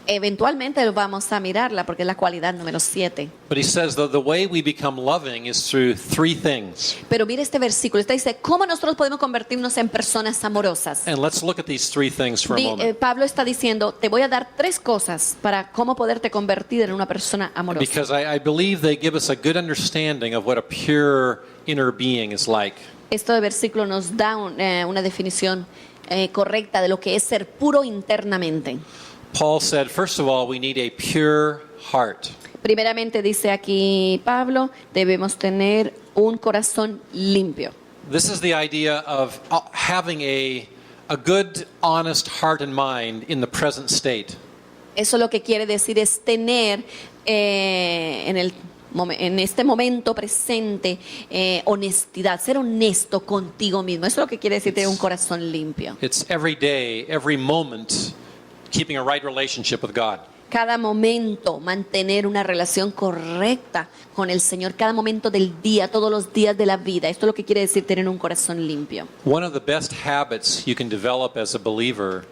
Eventualmente vamos a mirarla porque es la cualidad número 7. But he says that the way we become loving is through three things. Pero mire este versículo, este dice, ¿cómo nosotros podemos convertirnos en personas amorosas? And let's look at these three things for a moment. Pablo está diciendo, te voy a dar 3 cosas para cómo poderte convertir en una persona amorosa. Because I believe they give us a good understanding of what a pure inner being is like. Este versículo nos da una definición correcta de lo que es ser puro internamente. Paul said, first of all, we need a pure heart. Primeramente dice aquí Pablo, debemos tener un corazón limpio. This is the idea of having a good, honest heart and mind in the present state. Eso lo que quiere decir es tener en este momento presente honestidad, ser honesto contigo mismo. Eso es lo que quiere decir tener un corazón limpio. It's every day, every moment, keeping a right relationship with God. Cada momento mantener una relación correcta con el Señor, cada momento del día, todos los días de la vida. Esto es lo que quiere decir tener un corazón limpio. One of the best habits you can develop as a believer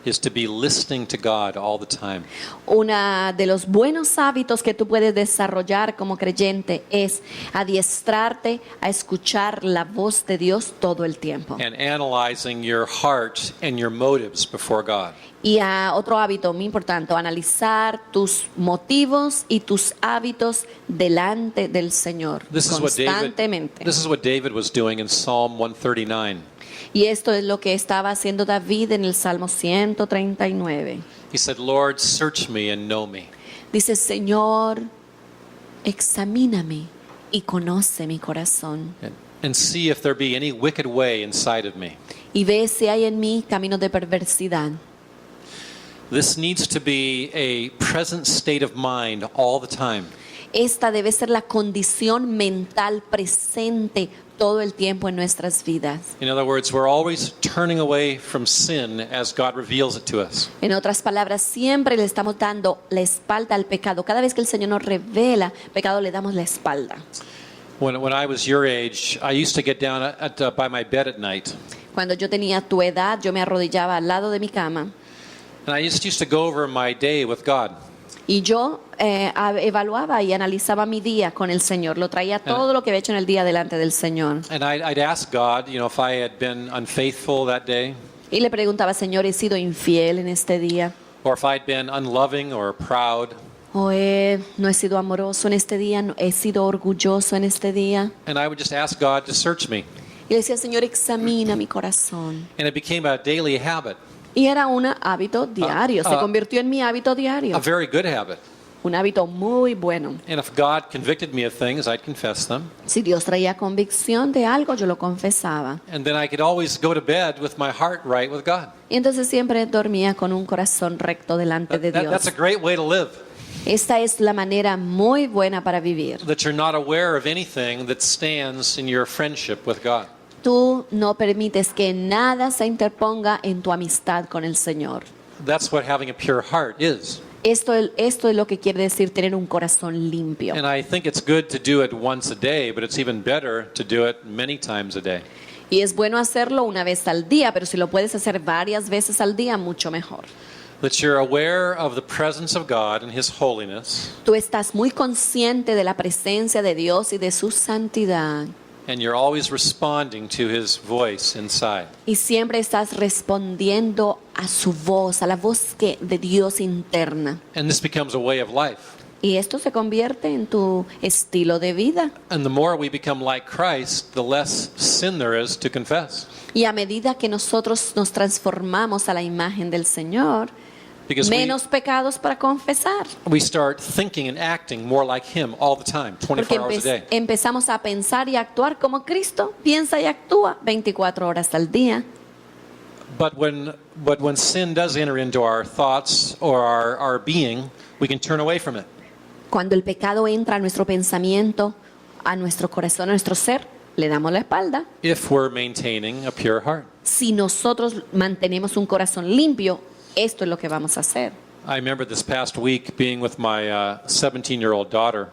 is to be listening to God all the time. Uno de los buenos hábitos que tú puedes desarrollar como creyente es adiestrarte a escuchar la voz de Dios todo el tiempo. And analyzing your heart and your motives before God. Y otro hábito muy importante, analizar tus motivos y tus hábitos delante del Señor constantemente. This is what David was doing in Psalm 139. Y esto es lo que estaba haciendo David en el Salmo 139. He said, Lord, search me and know me. Dice, Señor, examíname y conoce mi corazón. And see if there be any wicked way inside of me. Y ve si hay en mí caminos de perversidad. This needs to be a present state of mind all the time. Esta debe ser la condición mental presente todo el tiempo en nuestras vidas. In other words, we're always turning away from sin as God reveals it to us. En otras palabras, siempre le estamos dando la espalda al pecado. Cada vez que el Señor nos revela pecado, le damos la espalda. When I was your age, I used to get down by my bed at night. Cuando yo tenía tu edad, yo me arrodillaba al lado de mi cama. And I just used to go over my day with God. Y yo evaluaba y analizaba mi día con el Señor. Lo traía todo lo que había hecho en el día delante del Señor. And I'd ask God, if I had been unfaithful that day, Y le preguntaba, Señor, ¿he sido infiel en este día? or if I'd been unloving or proud. ¿O no he sido amoroso en este día? ¿No he sido orgulloso en este día? And I would just ask God to search me. Y le decía, Señor, examina mi corazón. And it became a daily habit, Y era un hábito diario, se convirtió en mi hábito a diario. very good habit. Un hábito muy bueno. And if God convicted me of things, I'd confess them. Si Dios traía convicción de algo, yo lo confesaba. And then I could always go to bed with my heart right with God. Y entonces siempre dormía con un corazón recto delante de That's a Dios. great way to live. Esta es la manera muy buena para vivir. That you're not aware of anything that stands in your friendship with God. Tú no permites que nada se interponga en tu amistad con el Señor. That's what having a pure heart is. Esto es lo que quiere decir tener un corazón limpio. And I think it's good to do it once a day, but it's even better to do it many times a day. Y es bueno hacerlo una vez al día, pero si lo puedes hacer varias veces al día, mucho mejor. That you're aware of the presence of God and His holiness, Tú estás muy consciente de la presencia de Dios y de su santidad. and you're always responding to His voice inside. Y siempre estás respondiendo a su voz, a la voz de Dios interna. And this becomes a way of life. Y esto se convierte en tu estilo de vida. And the more we become like Christ, the less sin there is to confess. Y a medida que nosotros nos transformamos a la imagen del Señor, Because menos pecados para confesar. we start thinking and acting more like Him all the time, 24 Porque hours a day. empezamos a pensar y actuar como Cristo piensa y actúa 24 horas al día. But when sin does enter into our thoughts or our being, we can turn away from it. Cuando el pecado entra a nuestro pensamiento, a nuestro corazón, a nuestro ser, le damos la espalda. If we're maintaining a pure heart. Si nosotros mantenemos un corazón limpio, esto es lo que vamos a hacer. I remember this past week being with my 17-year-old daughter,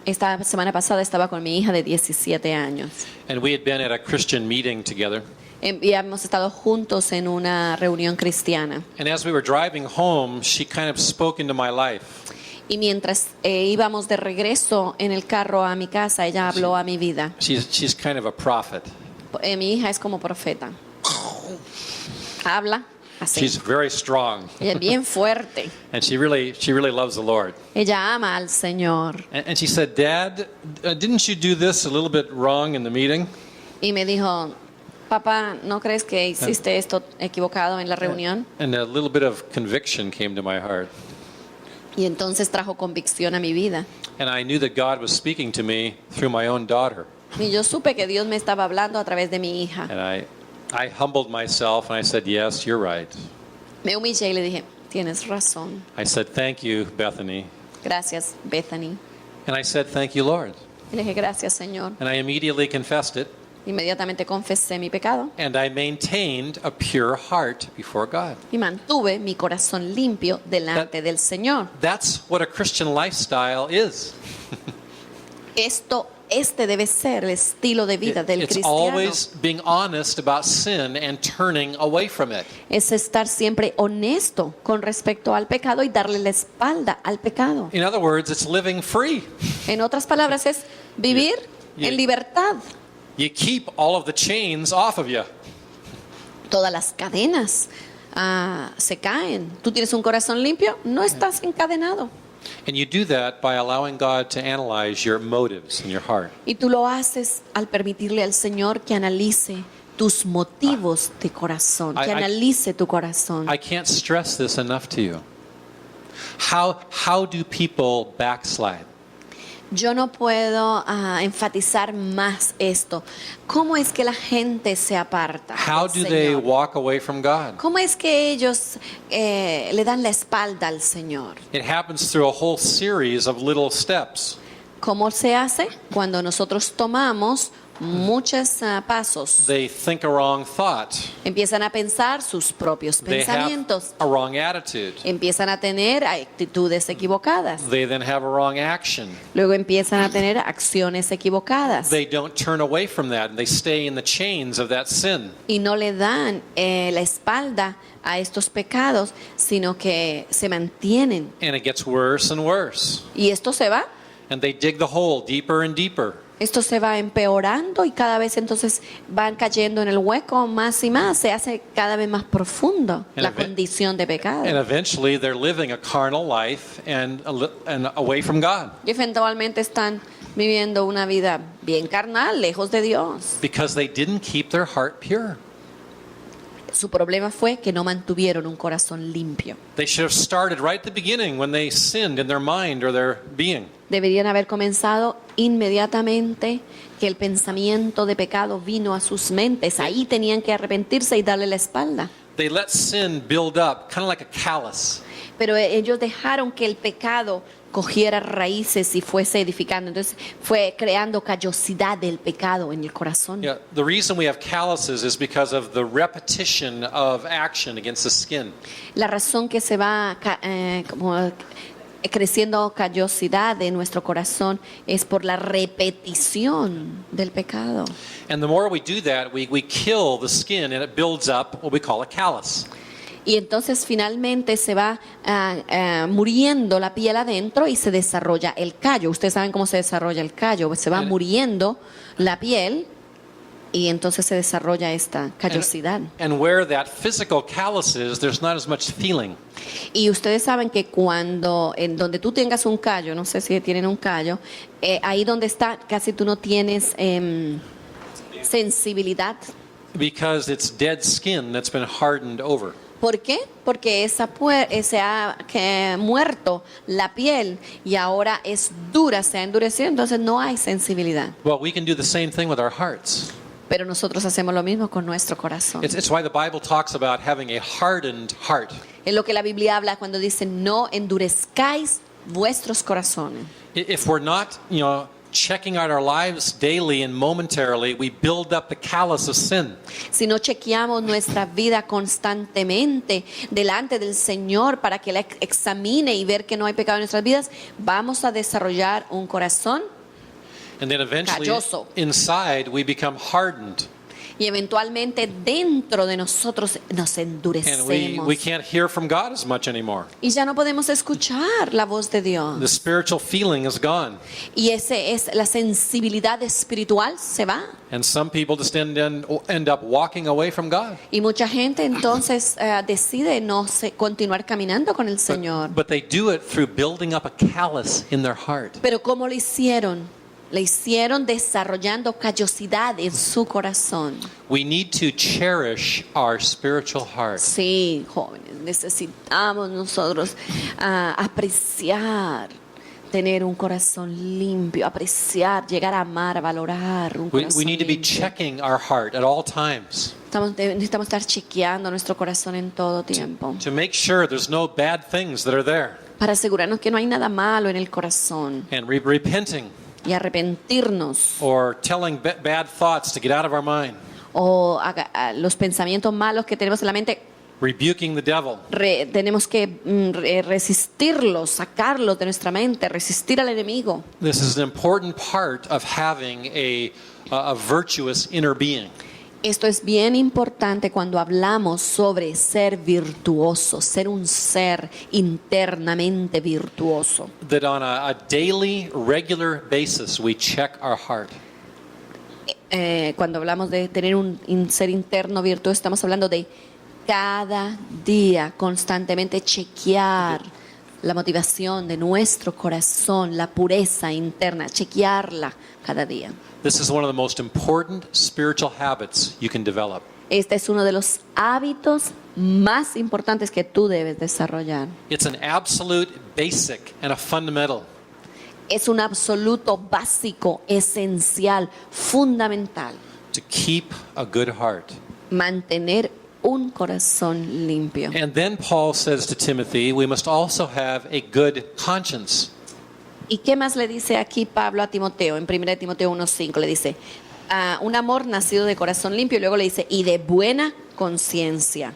Esta semana pasada estaba con mi hija de 17 años. and we had been at a Christian meeting together. Y hemos estado juntos en una reunión cristiana. And as we were driving home, she kind of spoke into my life. Y mientras íbamos de regreso en el carro a mi casa, ella habló a mi vida. She's kind of a prophet. Mi hija es como profeta. Habla así. She's very strong, Ella es bien fuerte. and she really loves the Lord. Ella ama al Señor. And she said, "Dad, didn't you do this a little bit wrong in the meeting?" Y me dijo, papá, ¿no crees que hiciste esto equivocado en la reunión? And a little bit of conviction came to my heart. Y entonces trajo convicción a mi vida. And I knew that God was speaking to me through my own daughter. Y yo supe que Dios me estaba hablando a través de mi hija. And I humbled myself and I said, "Yes, you're right." Me humillé y le dije, tienes razón. I said, "Thank you, Bethany." Gracias, Bethany. And I said, "Thank you, Lord." Y le dije, gracias, Señor. And I immediately confessed it, Inmediatamente confesé mi pecado and I maintained a pure heart before God. y mantuve mi corazón limpio delante del Señor. That's what a Christian lifestyle is. Este debe ser el estilo de vida del It's cristiano. always being honest about sin and turning away from it. Es estar siempre honesto con respecto al pecado y darle la espalda al pecado. In other words, it's living free. En otras palabras, es vivir Yeah. en libertad. You keep all of the chains off of you. Todas las cadenas se caen. ¿Tú tienes un corazón limpio? No estás encadenado. And you do that by allowing God to analyze your motives in your heart. Y tú lo haces al permitirle al Señor que analice tus motivos de corazón, que I- analice tu corazón. I can't stress this enough to you. How do people backslide? Yo no puedo enfatizar más esto. ¿Cómo es que la gente se aparta How del do they Señor? walk away from God? ¿Cómo es que ellos le dan la espalda al Señor? It happens through a whole series of little steps. ¿Cómo se hace? Cuando nosotros tomamos muchos pasos, They think a wrong thought. empiezan a pensar sus propios They have pensamientos, a wrong attitude. empiezan a tener actitudes equivocadas, They then have a wrong action. luego empiezan a tener acciones equivocadas They don't turn away from that and they stay in the chains of that sin. y no le dan la espalda a estos pecados, sino que se mantienen. And it gets worse and worse. Y esto se va. And they dig the hole deeper and deeper. Esto se va empeorando y cada vez entonces van cayendo en el hueco más y más. Se hace cada vez más profundo la condición de pecado. And eventually they're living a carnal life and away from God. Y eventualmente están viviendo una vida bien carnal, lejos de Dios. Because they didn't keep their heart pure. Su problema fue que no mantuvieron un corazón limpio. They should have started right at the beginning when they sinned in their mind or their being. Deberían haber comenzado inmediatamente que el pensamiento de pecado vino a sus mentes. Ahí tenían que arrepentirse y darle la espalda. They let sin build up, kind of like a callus. Pero ellos dejaron que el pecado cogiera raíces y fuese edificando. Entonces fue creando callosidad del pecado en el corazón. Yeah, the reason we have calluses is because of the repetition of action against the skin. La razón que se va como creciendo callosidad de nuestro corazón es por la repetición del pecado. And the more we do that, we kill the skin and it builds up what we call a callus. Y entonces finalmente se va muriendo la piel adentro y se desarrolla el callo. Ustedes saben cómo se desarrolla el callo. Se va muriendo la piel y entonces se desarrolla esta callosidad. And where that physical callus is, there's not as much feeling. Y ustedes saben que cuando, en donde tú tengas un callo, no sé si tienen un callo, ahí donde está, casi tú no tienes sensibilidad. Because it's dead skin that's been hardened over. ¿Por qué? Porque se ha muerto la piel y ahora es dura, se ha endurecido, entonces no hay sensibilidad. Well, we can do the same thing with our hearts. Pero nosotros hacemos lo mismo con nuestro corazón. It's why the Bible talks about having a hardened heart. Es lo que la Biblia habla cuando dice no endurezcáis vuestros corazones. If we're not, checking out our lives daily and momentarily, we build up the callus of sin. Si no chequeamos nuestra vida constantemente delante del Señor para que la examine y ver que no hay pecado en nuestras vidas, vamos a desarrollar un corazón And then eventually, calloso. inside, we become hardened. Y eventualmente dentro de nosotros nos And endurecemos. we can't hear from God as much anymore. Y ya no podemos escuchar la voz de Dios. The spiritual feeling is gone. Y la sensibilidad espiritual se va. And some people just end up walking away from God. Y mucha gente entonces decide no continuar caminando con el Señor. But they do it through building up a callus in their heart. Pero ¿cómo lo hicieron? Le hicieron desarrollando callosidad en su corazón. We need to cherish our spiritual heart. Sí, jóvenes, necesitamos nosotros apreciar, tener un corazón limpio, apreciar, llegar a amar, a valorar un corazón We need to be limpio. checking our heart at all times Necesitamos estar chequeando nuestro corazón en todo tiempo to make sure there's no bad things that are there para asegurarnos que no hay nada malo en el corazón and repenting y arrepentirnos or telling bad thoughts to get out of our mind. o los pensamientos malos que tenemos en la mente rebuking the devil, Tenemos que resistirlos, sacarlos de nuestra mente, resistir al enemigo. this is an important part of having a virtuous inner being. Esto es bien importante cuando hablamos sobre ser virtuoso, ser un ser internamente virtuoso. That on a daily, regular basis, we check our heart. Cuando hablamos de tener un ser interno virtuoso, estamos hablando de cada día constantemente chequear la motivación de nuestro corazón, la pureza interna, chequearla cada día. This is one of the most important spiritual habits you can develop. Este es uno de los hábitos más importantes que tú debes desarrollar. It's an absolute basic and a fundamental. Es un absoluto básico, esencial, fundamental. To keep a good heart. Mantener un corazón limpio. And then Paul says to Timothy, we must also have a good conscience. ¿Y qué más le dice aquí Pablo a Timoteo? En 1 Timoteo 1:5 le dice, un amor nacido de corazón limpio, y luego le dice, y de buena conciencia.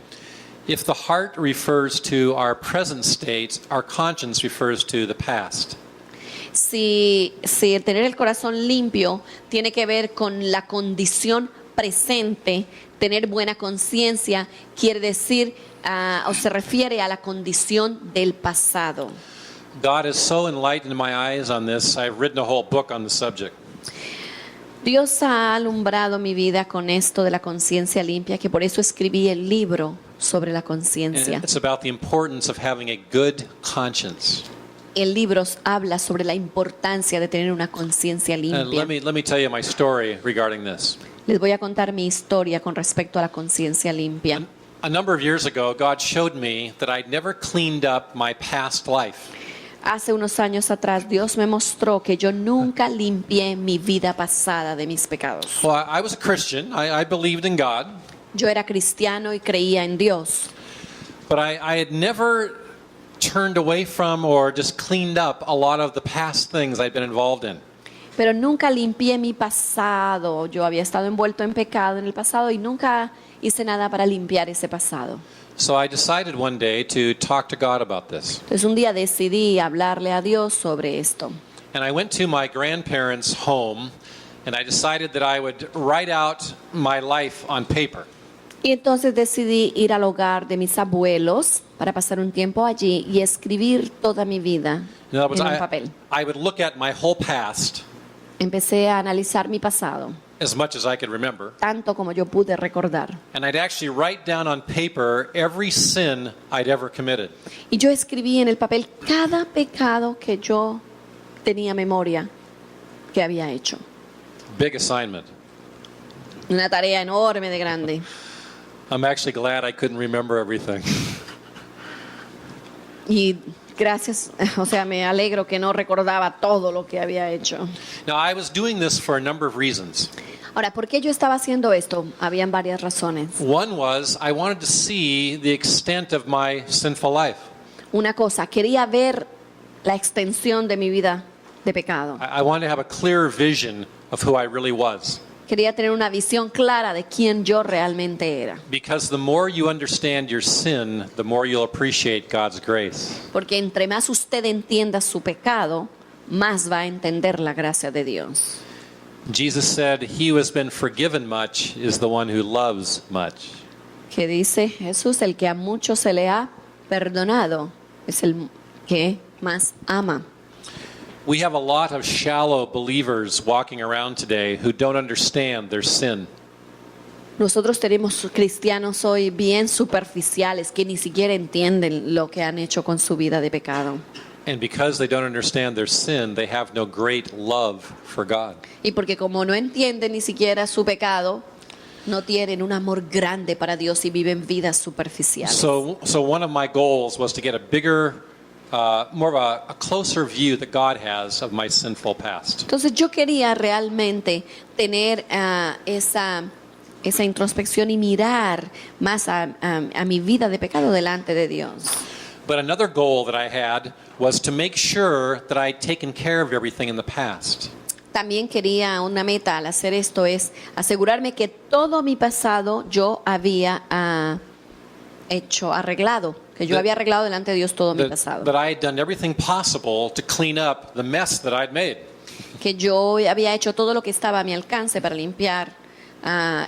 If the heart refers to our present state, our conscience refers to the past. Si el tener el corazón limpio tiene que ver con la condición presente, tener buena conciencia quiere decir o se refiere a la condición del pasado. God has so enlightened my eyes on this, I've written a whole book on the subject. Dios ha alumbrado mi vida con esto de la conciencia limpia, que por eso escribí el libro sobre la conciencia. And it's about the importance of having a good conscience. El libro habla sobre la importancia de tener una conciencia And limpia. let me tell you my story regarding this. Les voy a contar mi historia con respecto a la conciencia limpia. A number of years ago, God showed me that I'd never cleaned up my past life. Hace unos años atrás Dios me mostró que yo nunca limpié mi vida pasada de mis pecados. Well, I was a Christian. I believed in God, Yo era cristiano y creía en Dios, but I had never turned away from or just cleaned up a lot of the past things I'd been involved in. pero nunca limpié mi pasado. Yo había estado envuelto en pecado en el pasado y nunca hice nada para limpiar ese pasado. So I decided one day to talk to God about this. Entonces un día decidí hablarle a Dios sobre esto. And I went to my grandparents' home and I decided that I would write out my life on paper. Y entonces decidí ir al hogar de mis abuelos para pasar un tiempo allí y escribir toda mi vida In other words, en un papel. I would look at my whole past Empecé a analizar mi pasado, as much as I could remember. tanto como yo pude recordar. And I'd actually write down on paper every sin I'd ever committed. Y yo escribí en el papel cada pecado que yo tenía memoria que había hecho. Big assignment. Una tarea enorme de grande. I'm actually glad I couldn't remember everything. Y gracias, o sea, me alegro que no recordaba todo lo que había hecho. Now, I was doing this for a number of reasons. Ahora, ¿por qué yo estaba haciendo esto? Habían varias razones. One was I wanted to see the extent of my sinful life. Una cosa, quería ver la extensión de mi vida de pecado. I wanted to have a clear vision of who I really was. Quería tener una visión clara de quién yo realmente era. Because the more you understand your sin, the more you'll appreciate God's grace. Porque entre más usted entienda su pecado, más va a entender la gracia de Dios. Jesus said, "He who has been forgiven much is the one who loves much." Que dice Jesús, el que a mucho se le ha perdonado es el que más ama. We have a lot of shallow believers walking around today who don't understand their sin. Nosotros tenemos cristianos hoy bien superficiales que ni siquiera entienden lo que han hecho con su vida de pecado. And because they don't understand their sin, they have no great love for God. Y porque como no entienden ni siquiera su pecado, no tienen un amor grande para Dios y viven vidas superficiales. So one of my goals was to get a bigger, more of a closer view that God has of my sinful past. Entonces yo quería realmente tener esa introspección y mirar más a mi vida de pecado delante de Dios. But another goal that I had was to make sure that I'd taken care of everything in the past. También quería una meta al hacer esto es asegurarme que todo mi pasado yo había hecho, arreglado, que yo That- había arreglado delante de Dios todo mi that, pasado. that I had done everything possible to clean up the mess that I'd made. Que yo había hecho todo lo que estaba a mi alcance para limpiar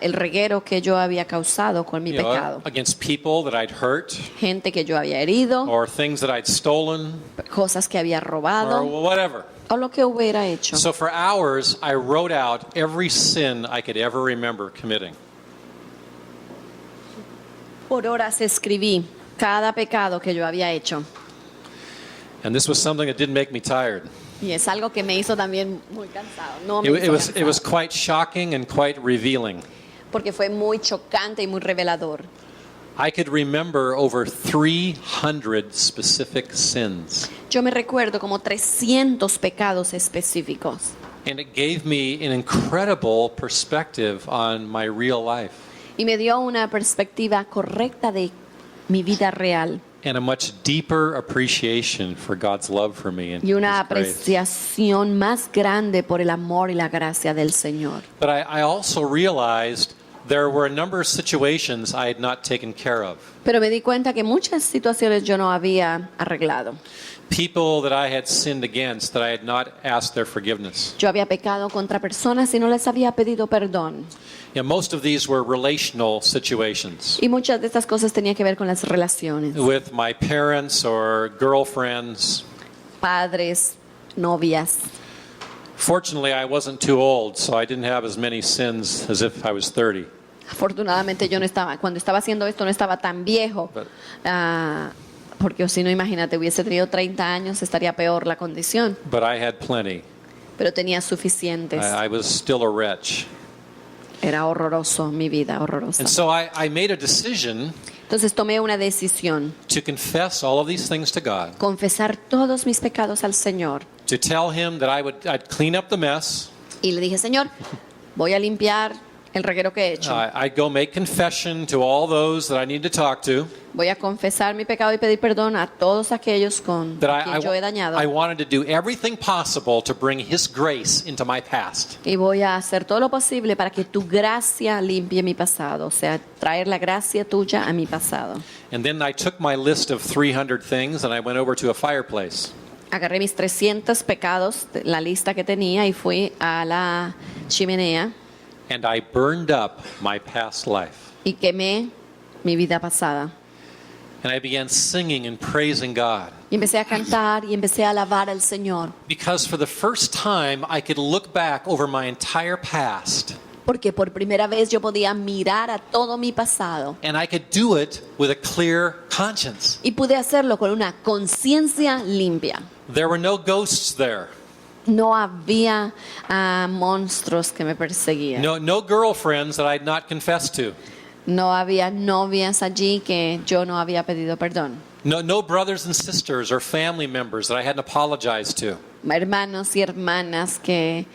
el reguero que yo había causado con mi You know, pecado. against people that I'd hurt, Gente que yo había herido, or things that I'd stolen, cosas que había or robado, whatever. o lo que hubiera hecho. So for hours, I wrote out every sin I could ever remember committing. Por horas escribí cada pecado que yo había hecho. And this was something that didn't make me tired. Y es algo que me hizo también muy cansado. No me It hizo was cansado, quite shocking and quite revealing. porque fue muy chocante y muy revelador. I could remember over 300 specific sins. Yo me recuerdo como 300 pecados específicos. And it gave me an incredible perspective on my real life Y me dio una perspectiva correcta de mi vida real. and a much deeper appreciation for God's love for me and Y una His grace. apreciación más grande por el amor y la gracia del Señor. But I also realized there were a number of situations I had not taken care of. Pero me di cuenta que muchas situaciones yo no había arreglado. People that I had sinned against that I had not asked their forgiveness. Yo había pecado contra personas y no les había pedido perdón. Yeah, most of these were relational situations Y muchas de estas cosas tenían que ver con las relaciones. with my parents or girlfriends. Padres, novias. Fortunately, I wasn't too old, so I didn't have as many sins as if I was 30. Afortunadamente yo no estaba, cuando estaba haciendo esto no estaba tan viejo. But- Porque si no, imagínate, hubiese tenido 30 años, estaría peor la condición. But I had plenty. Pero tenía suficientes. I was still a wretch. Era horroroso, mi vida horrorosa. And so I made a decision Entonces tomé una decisión, to confess all of these things to God, confesar todos mis pecados al Señor. to tell Him that I'd clean up the mess. Y le dije, Señor, voy a limpiar el reguero que he hecho. I'd go make confession to all those that I need to talk to. Voy a confesar mi pecado y pedir perdón a todos aquellos con That quien yo he dañado. I wanted to do everything possible to bring His grace into my past. Y voy a hacer todo lo posible para que tu gracia limpie mi pasado. O sea, traer la gracia tuya a mi pasado. And then I took my list of 300 things and I went over to a fireplace. Agarré mis 300 pecados, la lista que tenía, y fui a la chimenea And I burned up my past life. y quemé mi vida pasada. And I began singing and praising God. Y empecé a cantar y empecé a alabar al Señor. Because for the first time, I could look back over my entire past Porque por primera vez yo podía mirar a todo mi pasado. and I could do it with a clear conscience. Y pude hacerlo con una conciencia limpia. There were no ghosts there, No había monstruos que me perseguían. no girlfriends that I'd not confessed to, No había novias allí que yo no había pedido perdón. no brothers and sisters or family members that I hadn't apologized to. Hermanos y hermanas que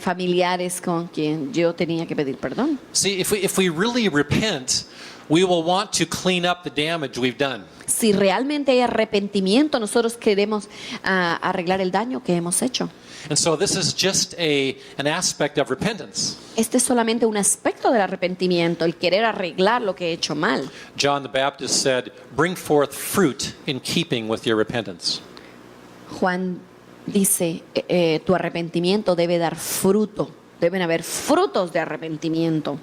familiares con quien yo tenía que pedir perdón. See, if we really repent, we will want to clean up the damage we've done. Si realmente hay arrepentimiento, nosotros queremos arreglar el daño que hemos hecho. And so this is just an aspect of repentance. Este es solamente un aspecto del arrepentimiento, el querer arreglar lo que he hecho mal. John the Baptist said, "Bring forth fruit in keeping with your repentance." Juan dice, tu arrepentimiento debe dar fruto, deben haber frutos de arrepentimiento.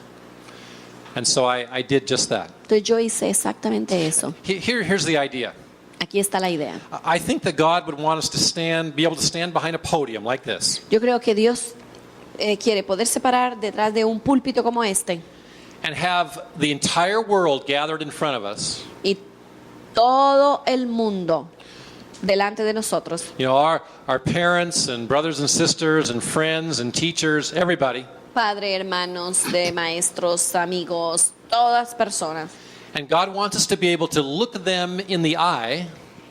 And so I did just that. Entonces yo hice exactamente eso. Here's the idea. Aquí está la idea. I think that God would want us to be able to stand behind a podium like this Yo creo que Dios quiere poderse parar detrás de un púlpito como este and have the entire world gathered in front of us. y todo el mundo delante de nosotros. You know, our parents and brothers and sisters and friends and teachers, everybody. Padre, hermanos, de maestros, amigos, todas personas. And God wants us to be able to look them in the eye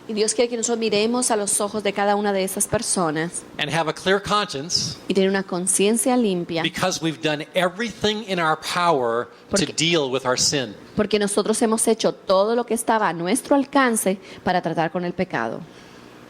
Y Dios quiere que nosotros miremos a los ojos de cada una de esas personas and have a clear conscience y tener una conciencia limpia, because we've done everything in our power to Porque- deal with our sin. porque nosotros hemos hecho todo lo que estaba a nuestro alcance para tratar con el pecado.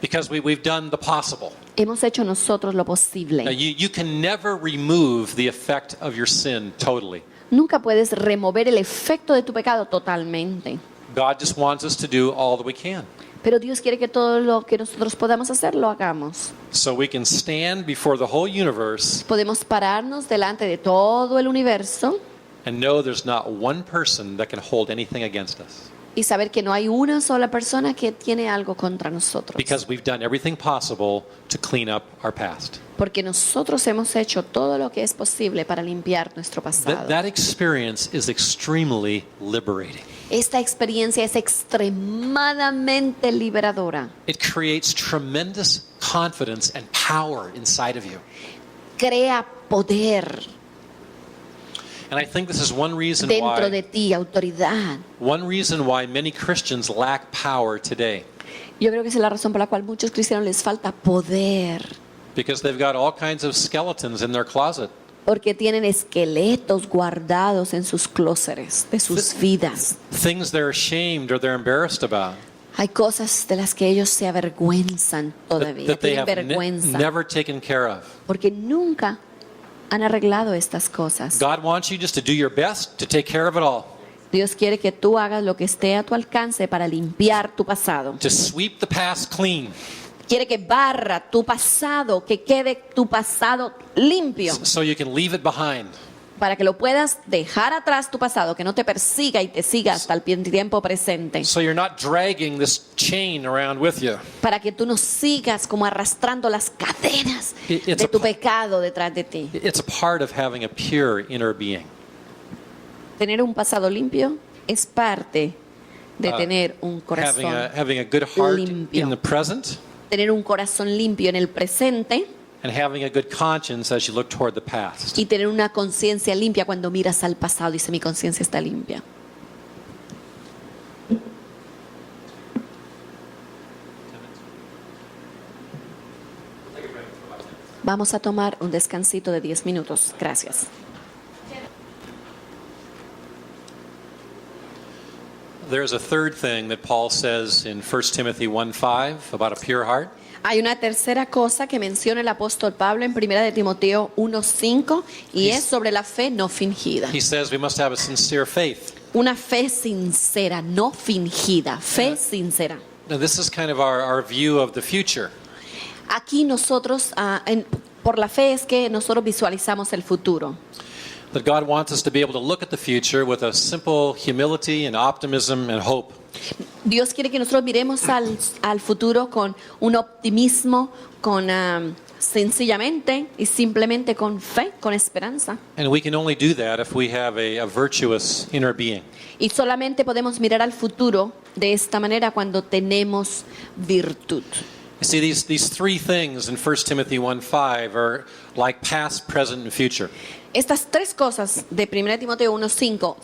Because we've done the possible. Hemos hecho nosotros lo Now, posible. you can never remove the effect of your sin totally. Nunca puedes remover el efecto de tu pecado totalmente. God just wants us to do all that we can, Pero Dios quiere que todo lo que nosotros podamos hacer, lo hagamos. so we can stand before the whole universe Podemos pararnos delante de todo el universo and know there's not one person that can hold anything against us, y saber que no hay una sola persona que tiene algo contra nosotros. because we've done everything possible to clean up our past. Porque nosotros hemos hecho todo lo que es posible para limpiar nuestro pasado. That experience is extremely liberating. Esta experiencia es extremadamente liberadora. It creates tremendous confidence and power inside of you. Crea poder And I think this is one reason dentro de why ti, autoridad. many Christians lack power today, Yo creo que esa es la razón por la cual muchos cristianos les falta poder. because they've got all kinds of skeletons in their closet. Porque tienen esqueletos guardados en sus clóseres de sus vidas. Things they're ashamed or they're embarrassed about, Hay cosas de las que ellos se avergüenzan todavía, that they tienen have vergüenza, never taken care of. porque nunca han arreglado estas cosas. God wants you just to do your best to take care of it all, Dios quiere que tú hagas lo que esté a tu alcance para limpiar tu pasado. to sweep the past clean, Quiere que barra tu pasado, que quede tu pasado limpio, so you can leave it behind. para que lo puedas dejar atrás tu pasado, que no te persiga y te siga hasta el tiempo presente. So you're not dragging this chain around with you. Para que tú no sigas como arrastrando las cadenas It's de a tu pa- pecado detrás de ti. It's a part of having a pure inner being. Tener un pasado limpio es parte de tener un corazón. Having a good heart limpio. in the present, Tener un corazón limpio en el presente and having a good conscience as you look toward the past. y tener una conciencia limpia cuando miras al pasado. Dice, mi conciencia está limpia. Vamos a tomar un descansito de 10 minutos. Gracias. There's a third thing that Paul says in 1 Timothy 1:5 about a pure heart. Hay una tercera cosa que menciona el apóstol Pablo en 1 de Timoteo 1:5 y es sobre la fe no fingida. He says we must have a sincere faith. Una fe sincera, no fingida, fe sincera. Now, this is kind of our view of the future. Aquí nosotros, por la fe es que nosotros visualizamos el futuro. That God wants us to be able to look at the future with a simple humility and optimism and hope. Dios quiere que nosotros miremos al futuro con un optimismo, con sencillamente y simplemente con fe, con esperanza. And we can only do that if we have a virtuous inner being. Y solamente podemos mirar al futuro de esta manera cuando tenemos virtud. You see, these three things in 1 Timothy 1:5 are like past, present, and future. Estas tres cosas de 1 Timoteo 1:5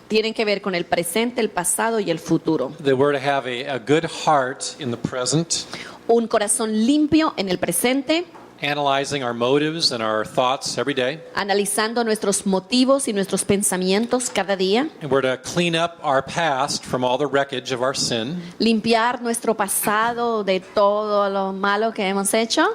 tienen que ver con el presente, el pasado y el futuro. That we're to have a good heart in the present, Un corazón limpio en el presente, analyzing our motives and our thoughts every day. analizando nuestros motivos y nuestros pensamientos cada día, And we're to clean up our past from all the wreckage of our sin. limpiar nuestro pasado de todo lo malo que hemos hecho.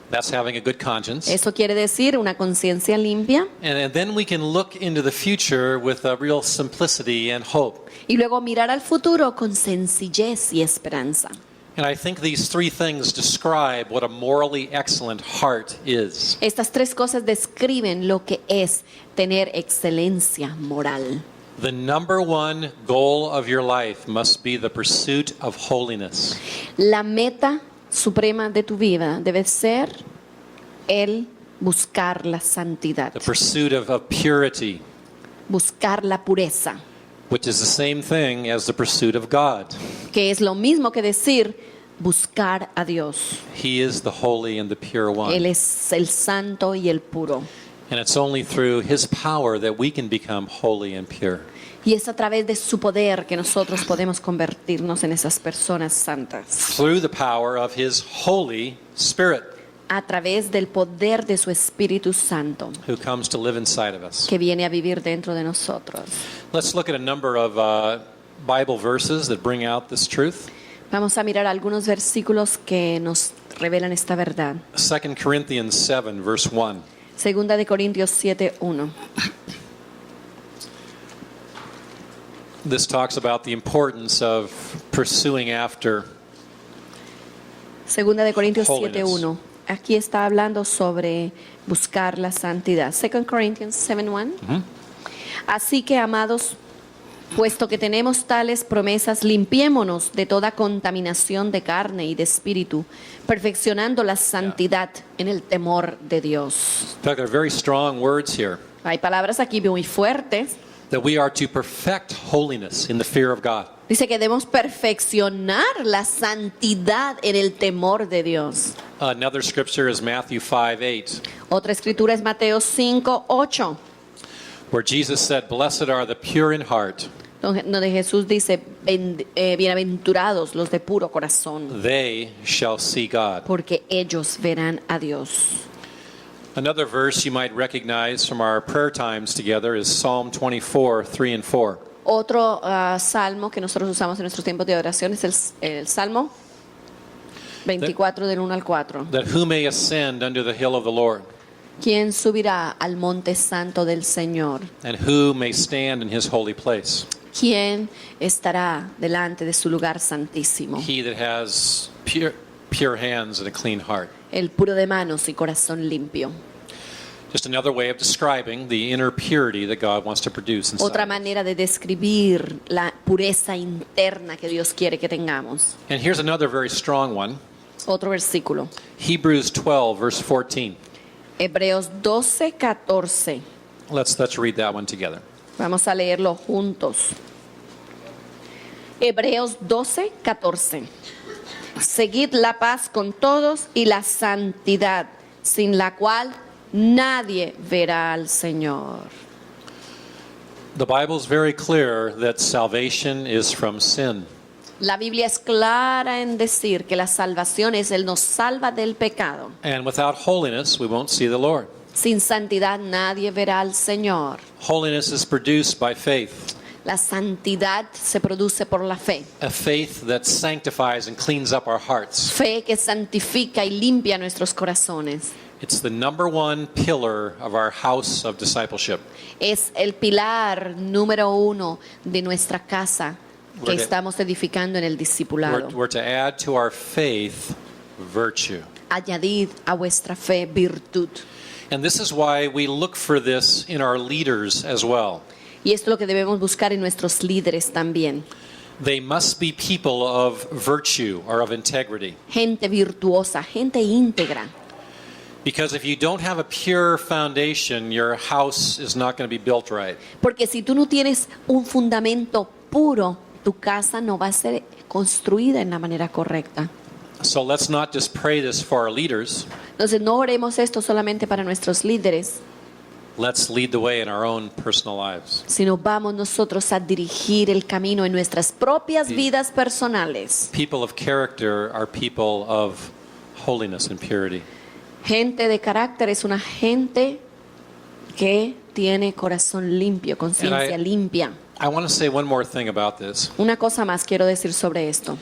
That's having a good conscience. Eso quiere decir una conciencia limpia. And then we can look into the future with a real simplicity and hope. Y luego mirar al futuro con sencillez y esperanza. And I think these three things describe what a morally excellent heart is. Estas tres cosas describen lo que es tener excelencia moral. The number one goal of your life must be the pursuit of holiness. La meta suprema de tu vida debe ser el buscar la santidad, The pursuit of purity, buscar la pureza, which is the same thing as the pursuit of God. que es lo mismo que decir buscar a Dios. He is the holy and the pure Él one. es el santo y el puro. And it's only through His power that we can become holy and pure. Y es a través de su poder que nosotros podemos convertirnos en esas personas santas. Through the power of His Holy Spirit A través del poder de su Espíritu Santo who comes to live inside of us. que viene a vivir dentro de nosotros. Let's look at a number of Bible verses that bring out this truth. Vamos a mirar algunos versículos que nos revelan esta verdad. 2 Corinthians 7, verse 1. Segunda de Corintios 7:1. this talks about the importance of pursuing after. Segunda de Corintios Holiness. 7:1. Aquí está hablando sobre buscar la santidad. 2 Corinthians 7:1. Así que, amados, puesto que tenemos tales promesas, limpiémonos de toda contaminación de carne y de espíritu, perfeccionando la santidad en el temor de Dios. In fact, there are very strong words here Hay palabras aquí muy fuertes. that we are to perfect holiness in the fear of God. Dice que debemos perfeccionar la santidad en el temor de Dios. Another scripture is Matthew 5:8, Otra escritura es Mateo 5:8, where Jesus said, "Blessed are the pure in heart, donde Jesús dice, bienaventurados los de puro corazón, they shall see God." porque ellos verán a Dios. Another verse you might recognize from our prayer times together is Psalm 24:3 and 4. Otro salmo que nosotros usamos en nuestros tiempos de oración es el Salmo 24 del 1 al 4. That who may ascend unto the hill of the Lord, ¿Quién subirá al monte santo del Señor? and who may stand in his holy place? ¿Quién estará delante de su lugar santísimo? He that has pure hands and a clean heart. El puro de manos y corazón limpio. Just another way of describing the inner purity that God wants to produce inside. Otra manera de describir la pureza interna que Dios quiere que tengamos. And here's another very strong one. Otro versículo. Hebrews 12 verse 14. Hebreos 12:14. Let's read that one together. Vamos a leerlo juntos. Hebreos 12:14. Seguid la paz con todos y la santidad, sin la cual nadie verá al Señor. The Bible is very clear that salvation is from sin. La Biblia es clara en decir que la salvación es Él nos salva del pecado. And without holiness, we won't see the Lord. Sin santidad nadie verá al Señor. Holiness is produced by faith, La santidad se produce por la fe. a faith that sanctifies and cleans up our hearts. Fe que santifica y limpia nuestros corazones. It's the number one pillar of our house of discipleship. Es el pilar número 1 de nuestra casa que We're to- estamos edificando en el discipulado. We're to add to our faith virtue. Añadid a vuestra fe virtud. And this is why we look for this in our leaders as well. Y esto es lo que debemos buscar en nuestros líderes también. They must be people of virtue or of integrity. Gente virtuosa, gente íntegra. Because if you don't have a pure foundation, your house is not going to be built right. Porque si tú no tienes un fundamento puro, tu casa no va a ser construida en la manera correcta. So let's not just pray this for our leaders. Entonces no oremos esto solamente para nuestros líderes, Let's lead the way in our own personal lives. sino vamos nosotros a dirigir el camino en nuestras propias vidas personales. People of character are people of holiness and purity. Gente de carácter es una gente que tiene corazón limpio, conciencia And limpia. I want to say one more thing about this. Una cosa más quiero decir sobre esto.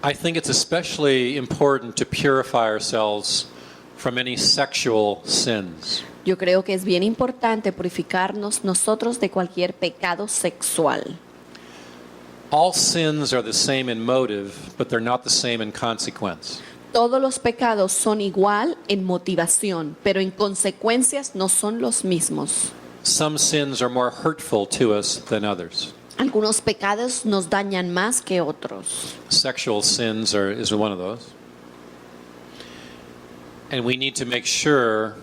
I think it's especially important to purify ourselves from any sexual sins. Yo creo que es bien importante purificarnos nosotros de cualquier pecado sexual. All sins are the same in motive, but they're not the same in consequence. Todos los pecados son igual en motivación, pero en consecuencias no son los mismos. Some sins are more hurtful to us than others. Algunos pecados nos dañan más que otros. Sexual sins is one of those. And we need to make sure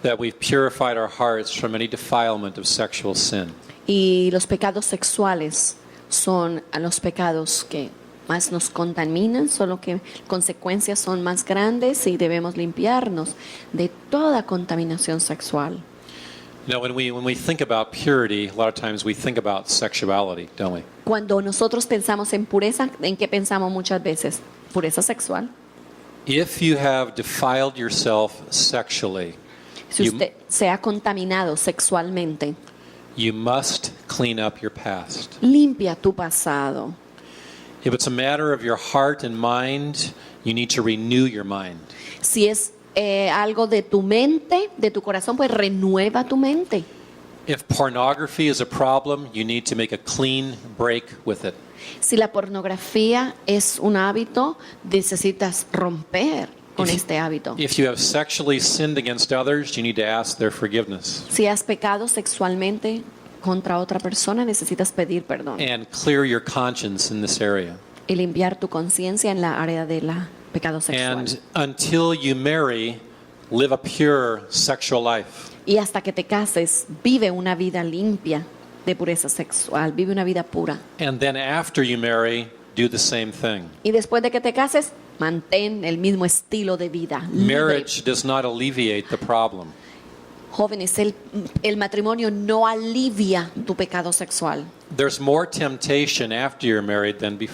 that we've purified our hearts from any defilement of sexual sin. Y los pecados sexuales son a los pecados que más nos contaminan, solo que consecuencias son más grandes y debemos limpiarnos de toda contaminación sexual. You know, when we think about purity, a lot of times we think about sexuality, don't we? Cuando nosotros pensamos en pureza, ¿en qué pensamos muchas veces? Pureza sexual. If you have defiled yourself sexually, Si usted se ha contaminado sexualmente, you must clean up your past. limpia tu pasado. If it's a matter of your heart and mind, you need to renew your mind. Si es algo de tu mente, de tu corazón, pues renueva tu mente. If pornography is a problem, you need to make a clean break with it. Si la pornografía es un hábito, necesitas romper con este hábito. If you have sexually sinned against others, you need to ask their forgiveness. Si has pecado sexualmente contra otra persona, necesitas pedir perdón And clear your conscience in this area. y limpiar tu conciencia en la área del pecado sexual. And until you marry, live a pure sexual life. Y hasta que te cases, vive una vida limpia de pureza sexual, vive una vida pura. And then after you marry, do the same thing. Y después de que te cases, mantén el mismo estilo de vida. libre. Marriage does not alleviate the problem. Jóvenes, el matrimonio no alivia tu pecado sexual. There's more temptation after you're married than before.